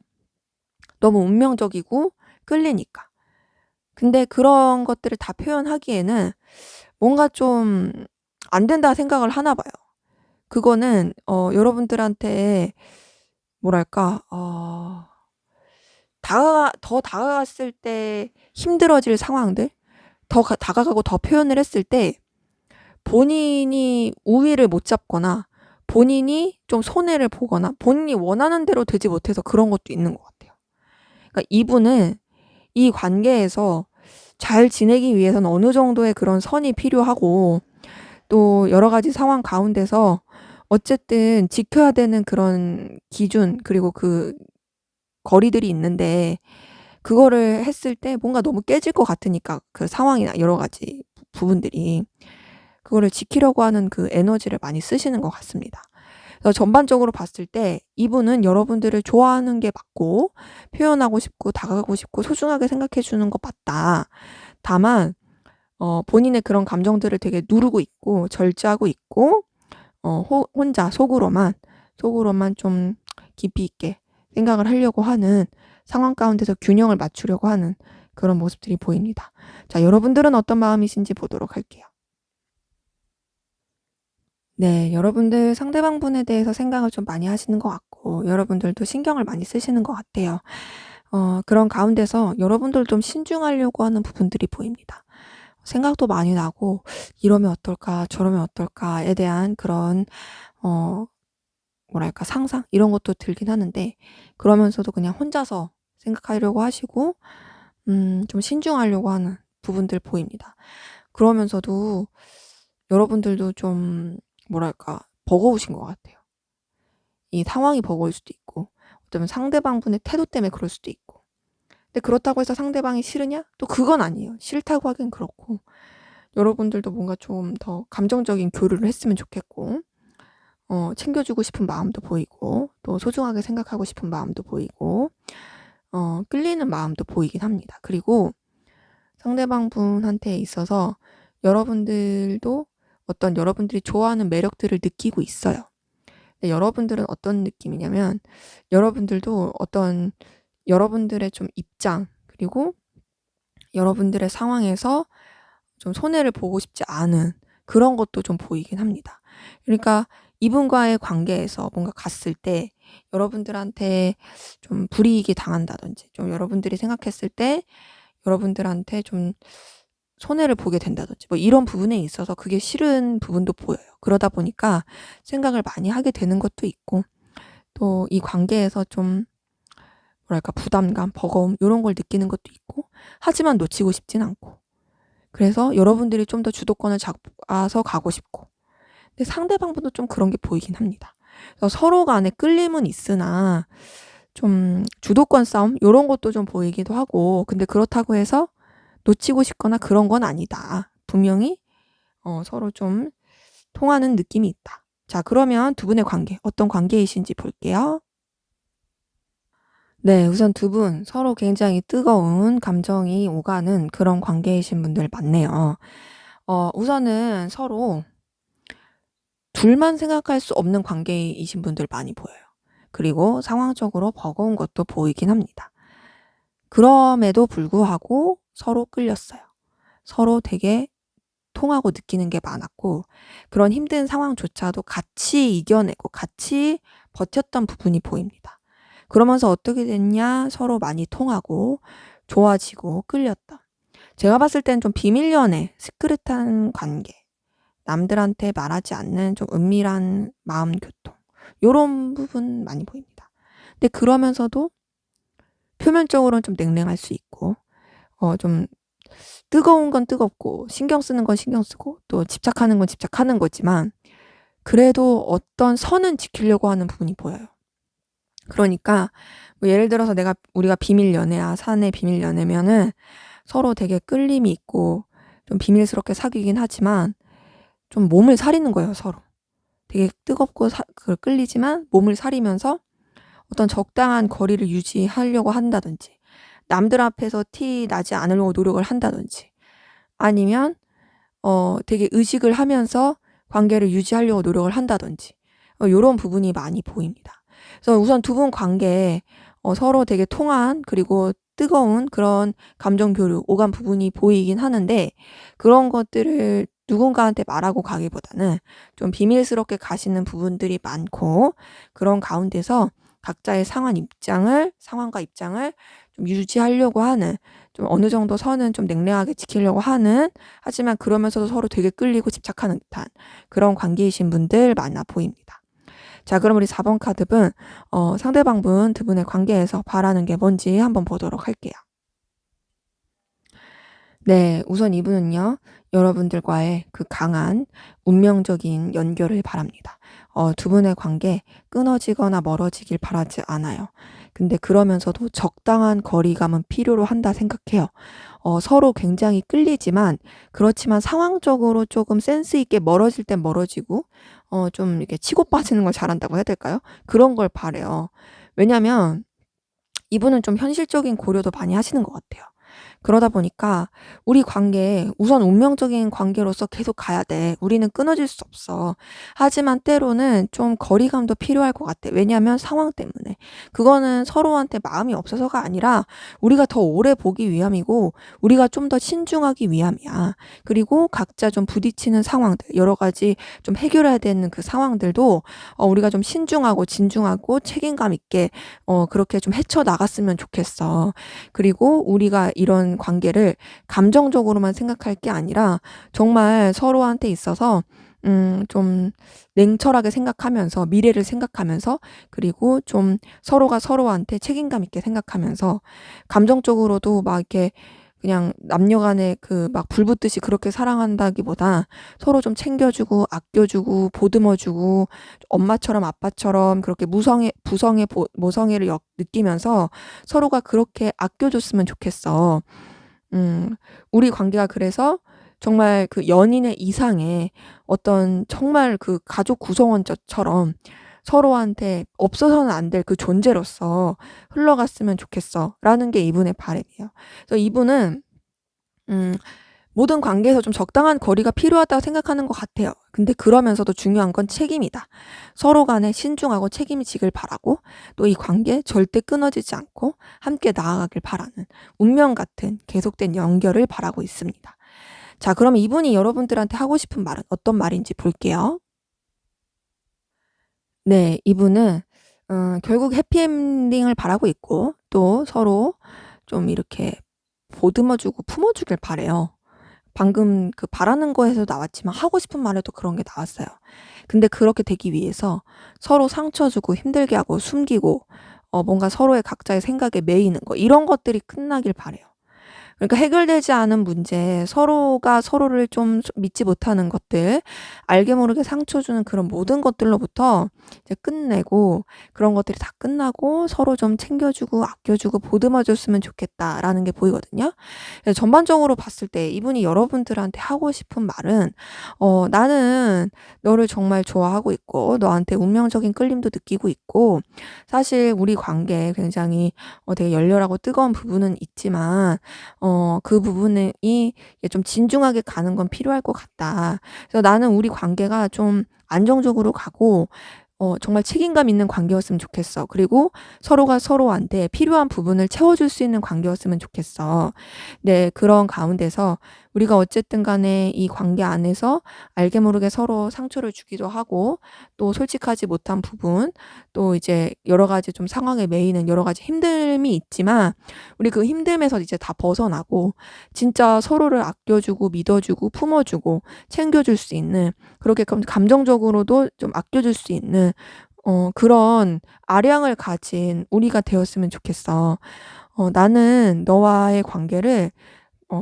너무 운명적이고 끌리니까. 근데 그런 것들을 다 표현하기에는 뭔가 좀 안 된다 생각을 하나 봐요. 그거는 여러분들한테 뭐랄까, 더 다가갔을 때 힘들어질 상황들, 더 다가가고 더 표현을 했을 때 본인이 우위를 못 잡거나 본인이 좀 손해를 보거나 본인이 원하는 대로 되지 못해서 그런 것도 있는 것 같아요. 그러니까 이분은 이 관계에서 잘 지내기 위해서는 어느 정도의 그런 선이 필요하고 또 여러 가지 상황 가운데서 어쨌든 지켜야 되는 그런 기준, 그리고 그 거리들이 있는데 그거를 했을 때 뭔가 너무 깨질 것 같으니까 그 상황이나 여러 가지 부분들이 그거를 지키려고 하는 그 에너지를 많이 쓰시는 것 같습니다. 그래서 전반적으로 봤을 때 이분은 여러분들을 좋아하는 게 맞고 표현하고 싶고 다가가고 싶고 소중하게 생각해 주는 거 맞다. 다만 본인의 그런 감정들을 되게 누르고 있고 절제하고 있고 혼자 속으로만 좀 깊이 있게 생각을 하려고 하는 상황 가운데서 균형을 맞추려고 하는 그런 모습들이 보입니다. 자, 여러분들은 어떤 마음이신지 보도록 할게요. 네, 여러분들 상대방분에 대해서 생각을 좀 많이 하시는 것 같고 여러분들도 신경을 많이 쓰시는 것 같아요. 그런 가운데서 여러분들 좀 신중하려고 하는 부분들이 보입니다. 생각도 많이 나고 '이러면 어떨까? 저러면 어떨까?'에 대한 그런 어 뭐랄까 상상 이런 것도 들긴 하는데 그러면서도 그냥 혼자서 생각하려고 하시고 좀 신중하려고 하는 부분들 보입니다. 그러면서도 여러분들도 좀 뭐랄까 버거우신 것 같아요. 이 상황이 버거울 수도 있고 어쩌면 상대방분의 태도 때문에 그럴 수도 있고. 근데 그렇다고 해서 상대방이 싫으냐? 또 그건 아니에요. 싫다고 하긴 그렇고 여러분들도 뭔가 좀 더 감정적인 교류를 했으면 좋겠고 챙겨주고 싶은 마음도 보이고 또 소중하게 생각하고 싶은 마음도 보이고 끌리는 마음도 보이긴 합니다. 그리고 상대방 분한테 있어서 여러분들도 어떤 여러분들이 좋아하는 매력들을 느끼고 있어요. 근데 여러분들은 어떤 느낌이냐면 여러분들도 어떤 여러분들의 좀 입장 그리고 여러분들의 상황에서 좀 손해를 보고 싶지 않은 그런 것도 좀 보이긴 합니다. 그러니까 이분과의 관계에서 뭔가 갔을 때 여러분들한테 좀 불이익이 당한다든지 좀 여러분들이 생각했을 때 여러분들한테 좀 손해를 보게 된다든지 뭐 이런 부분에 있어서 그게 싫은 부분도 보여요. 그러다 보니까 생각을 많이 하게 되는 것도 있고 또 이 관계에서 좀 뭐랄까 부담감, 버거움 요런 걸 느끼는 것도 있고 하지만 놓치고 싶진 않고 그래서 여러분들이 좀 더 주도권을 잡아서 가고 싶고 근데 상대방분도 좀 그런 게 보이긴 합니다. 그래서 서로 간에 끌림은 있으나 좀 주도권 싸움 요런 것도 좀 보이기도 하고 근데 그렇다고 해서 놓치고 싶거나 그런 건 아니다. 분명히 서로 좀 통하는 느낌이 있다. 자, 그러면 두 분의 관계 어떤 관계이신지 볼게요. 네, 우선 두 분 서로 굉장히 뜨거운 감정이 오가는 그런 관계이신 분들 많네요. 우선은 서로 둘만 생각할 수 없는 관계이신 분들 많이 보여요. 그리고 상황적으로 버거운 것도 보이긴 합니다. 그럼에도 불구하고 서로 끌렸어요. 서로 되게 통하고 느끼는 게 많았고 그런 힘든 상황조차도 같이 이겨내고 같이 버텼던 부분이 보입니다. 그러면서 어떻게 됐냐? 서로 많이 통하고 좋아지고 끌렸다. 제가 봤을 땐 좀 비밀 연애, 시크릿한 관계, 남들한테 말하지 않는 좀 은밀한 마음 교통 요런 부분 많이 보입니다. 근데 그러면서도 표면적으로는 좀 냉랭할 수 있고 좀 뜨거운 건 뜨겁고 신경 쓰는 건 신경 쓰고 또 집착하는 건 집착하는 거지만 그래도 어떤 선은 지키려고 하는 부분이 보여요. 그러니까 뭐 예를 들어서 우리가 비밀 연애야 사내 비밀 연애면은 서로 되게 끌림이 있고 좀 비밀스럽게 사귀긴 하지만 좀 몸을 사리는 거예요 서로. 되게 뜨겁고 끌리지만 몸을 사리면서 어떤 적당한 거리를 유지하려고 한다든지 남들 앞에서 티 나지 않으려고 노력을 한다든지 아니면 되게 의식을 하면서 관계를 유지하려고 노력을 한다든지 요런 부분이 많이 보입니다. 그래서 우선 두 분 관계에 서로 되게 통한 그리고 뜨거운 그런 감정 교류, 오간 부분이 보이긴 하는데 그런 것들을 누군가한테 말하고 가기보다는 좀 비밀스럽게 가시는 부분들이 많고 그런 가운데서 각자의 상황과 입장을 좀 유지하려고 하는 좀 어느 정도 선은 좀 냉랭하게 지키려고 하는 하지만 그러면서도 서로 되게 끌리고 집착하는 듯한 그런 관계이신 분들 많아 보입니다. 자, 그럼 우리 4번 카드분 상대방분 두 분의 관계에서 바라는 게 뭔지 한번 보도록 할게요. 네, 우선 이분은요, 여러분들과의 그 강한 운명적인 연결을 바랍니다. 두 분의 관계 끊어지거나 멀어지길 바라지 않아요. 근데 그러면서도 적당한 거리감은 필요로 한다 생각해요. 서로 굉장히 끌리지만 그렇지만 상황적으로 조금 센스 있게 멀어질 땐 멀어지고 좀 이렇게 치고 빠지는 걸 잘한다고 해야 될까요? 그런 걸 바라요. 왜냐면 이분은 좀 현실적인 고려도 많이 하시는 것 같아요. 그러다 보니까 우리 관계 우선 운명적인 관계로서 계속 가야 돼. 우리는 끊어질 수 없어. 하지만 때로는 좀 거리감도 필요할 것 같아. 왜냐하면 상황 때문에. 그거는 서로한테 마음이 없어서가 아니라 우리가 더 오래 보기 위함이고 우리가 좀 더 신중하기 위함이야. 그리고 각자 좀 부딪히는 상황들, 여러 가지 좀 해결해야 되는 그 상황들도 우리가 좀 신중하고 진중하고 책임감 있게 그렇게 좀 헤쳐나갔으면 좋겠어. 그리고 우리가 이런 관계를 감정적으로만 생각할 게 아니라 정말 서로한테 있어서 좀 냉철하게 생각하면서 미래를 생각하면서 그리고 좀 서로가 서로한테 책임감 있게 생각하면서 감정적으로도 막 이렇게 그냥 남녀 간에 그 막 불붙듯이 그렇게 사랑한다기보다 서로 좀 챙겨주고 아껴주고 보듬어주고 엄마처럼 아빠처럼 그렇게 부성애 모성애를 느끼면서 서로가 그렇게 아껴줬으면 좋겠어. 우리 관계가 그래서 정말 그 연인의 이상의 어떤 정말 그 가족 구성원처럼 서로한테 없어서는 안 될 그 존재로서 흘러갔으면 좋겠어. 라는 게 이분의 바람이에요. 그래서 이분은, 음, 모든 관계에서 좀 적당한 거리가 필요하다고 생각하는 것 같아요. 근데 그러면서도 중요한 건 책임이다. 서로 간에 신중하고 책임이 지길 바라고 또 이 관계 절대 끊어지지 않고 함께 나아가길 바라는 운명 같은 계속된 연결을 바라고 있습니다. 자, 그럼 이분이 여러분들한테 하고 싶은 말은 어떤 말인지 볼게요. 네, 이분은 결국 해피엔딩을 바라고 있고 또 서로 좀 이렇게 보듬어주고 품어주길 바래요. 방금 그 바라는 거에서 나왔지만 하고 싶은 말에도 그런 게 나왔어요. 근데 그렇게 되기 위해서 서로 상처 주고 힘들게 하고 숨기고 뭔가 서로의 각자의 생각에 매이는 거 이런 것들이 끝나길 바래요. 그러니까 해결되지 않은 문제, 서로가 서로를 좀 믿지 못하는 것들, 알게 모르게 상처 주는 그런 모든 것들로부터 이제 끝내고 그런 것들이 다 끝나고 서로 좀 챙겨주고 아껴주고 보듬어줬으면 좋겠다라는 게 보이거든요. 그래서 전반적으로 봤을 때 이분이 여러분들한테 하고 싶은 말은 나는 너를 정말 좋아하고 있고 너한테 운명적인 끌림도 느끼고 있고 사실 우리 관계에 굉장히 되게 열렬하고 뜨거운 부분은 있지만 그 부분이 좀 진중하게 가는 건 필요할 것 같다. 그래서 나는 우리 관계가 좀 안정적으로 가고 정말 책임감 있는 관계였으면 좋겠어. 그리고 서로가 서로한테 필요한 부분을 채워줄 수 있는 관계였으면 좋겠어. 네, 그런 가운데서 우리가 어쨌든 간에 이 관계 안에서 알게 모르게 서로 상처를 주기도 하고 또 솔직하지 못한 부분 또 이제 여러 가지 좀 상황에 매이는 여러 가지 힘듦이 있지만 우리 그 힘듦에서 이제 다 벗어나고 진짜 서로를 아껴주고 믿어주고 품어주고 챙겨줄 수 있는 그렇게 감정적으로도 좀 아껴줄 수 있는 그런 아량을 가진 우리가 되었으면 좋겠어. 나는 너와의 관계를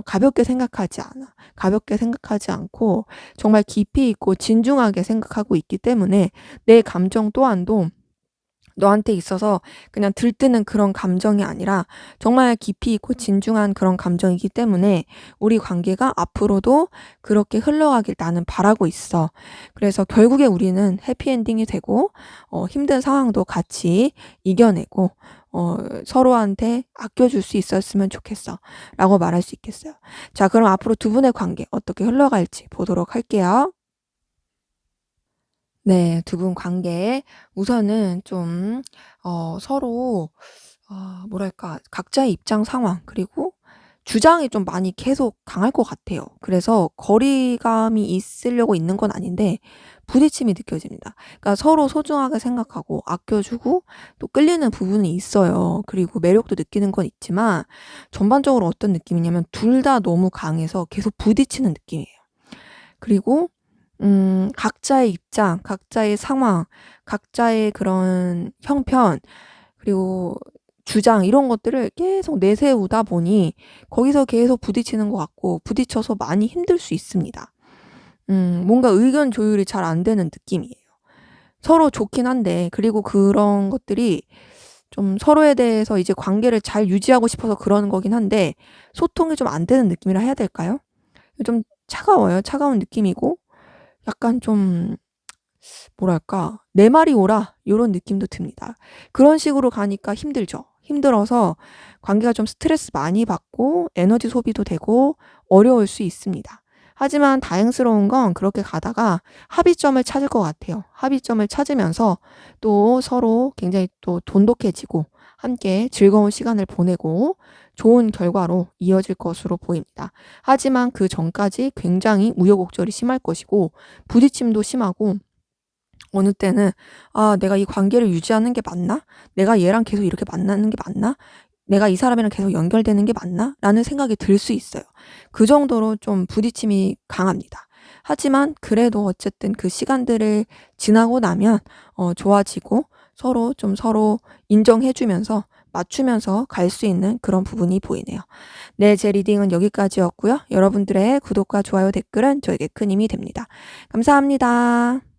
가볍게 생각하지 않아. 가볍게 생각하지 않고 정말 깊이 있고 진중하게 생각하고 있기 때문에 내 감정 또한도 너한테 있어서 그냥 들뜨는 그런 감정이 아니라 정말 깊이 있고 진중한 그런 감정이기 때문에 우리 관계가 앞으로도 그렇게 흘러가길 나는 바라고 있어. 그래서 결국에 우리는 해피엔딩이 되고 힘든 상황도 같이 이겨내고 서로한테 아껴줄 수 있었으면 좋겠어. 라고 말할 수 있겠어요. 자, 그럼 앞으로 두 분의 관계 어떻게 흘러갈지 보도록 할게요. 네. 두 분 관계에 우선은 좀 서로 뭐랄까 각자의 입장 상황 그리고 주장이 좀 많이 계속 강할 것 같아요. 그래서 거리감이 있으려고 있는 건 아닌데 부딪힘이 느껴집니다. 그러니까 서로 소중하게 생각하고 아껴 주고 또 끌리는 부분이 있어요. 그리고 매력도 느끼는 건 있지만 전반적으로 어떤 느낌이냐면 둘 다 너무 강해서 계속 부딪히는 느낌이에요. 그리고 각자의 입장, 각자의 상황, 각자의 그런 형편 그리고 주장 이런 것들을 계속 내세우다 보니 거기서 계속 부딪히는 것 같고 부딪혀서 많이 힘들 수 있습니다. 뭔가 의견 조율이 잘 안 되는 느낌이에요. 서로 좋긴 한데, 그리고 그런 것들이 좀 서로에 대해서 이제 관계를 잘 유지하고 싶어서 그러는 거긴 한데 소통이 좀 안 되는 느낌이라 해야 될까요? 좀 차가워요. 차가운 느낌이고 약간 좀 뭐랄까 '내 말이 옳아.' 요런 느낌도 듭니다. 그런 식으로 가니까 힘들죠. 힘들어서 관계가 좀 스트레스 많이 받고 에너지 소비도 되고 어려울 수 있습니다. 하지만 다행스러운 건 그렇게 가다가 합의점을 찾을 것 같아요. 합의점을 찾으면서 또 서로 굉장히 또 돈독해지고 함께 즐거운 시간을 보내고 좋은 결과로 이어질 것으로 보입니다. 하지만 그 전까지 굉장히 우여곡절이 심할 것이고 부딪힘도 심하고 어느 때는 '아 내가 이 관계를 유지하는 게 맞나? 내가 얘랑 계속 이렇게 만나는 게 맞나? 내가 이 사람이랑 계속 연결되는 게 맞나?' 라는 생각이 들 수 있어요. 그 정도로 좀 부딪힘이 강합니다. 하지만 그래도 어쨌든 그 시간들을 지나고 나면 좋아지고 서로 인정해 주면서 맞추면서 갈 수 있는 그런 부분이 보이네요. 네, 제 리딩은 여기까지였고요. 여러분들의 구독과 좋아요, 댓글은 저에게 큰 힘이 됩니다. 감사합니다.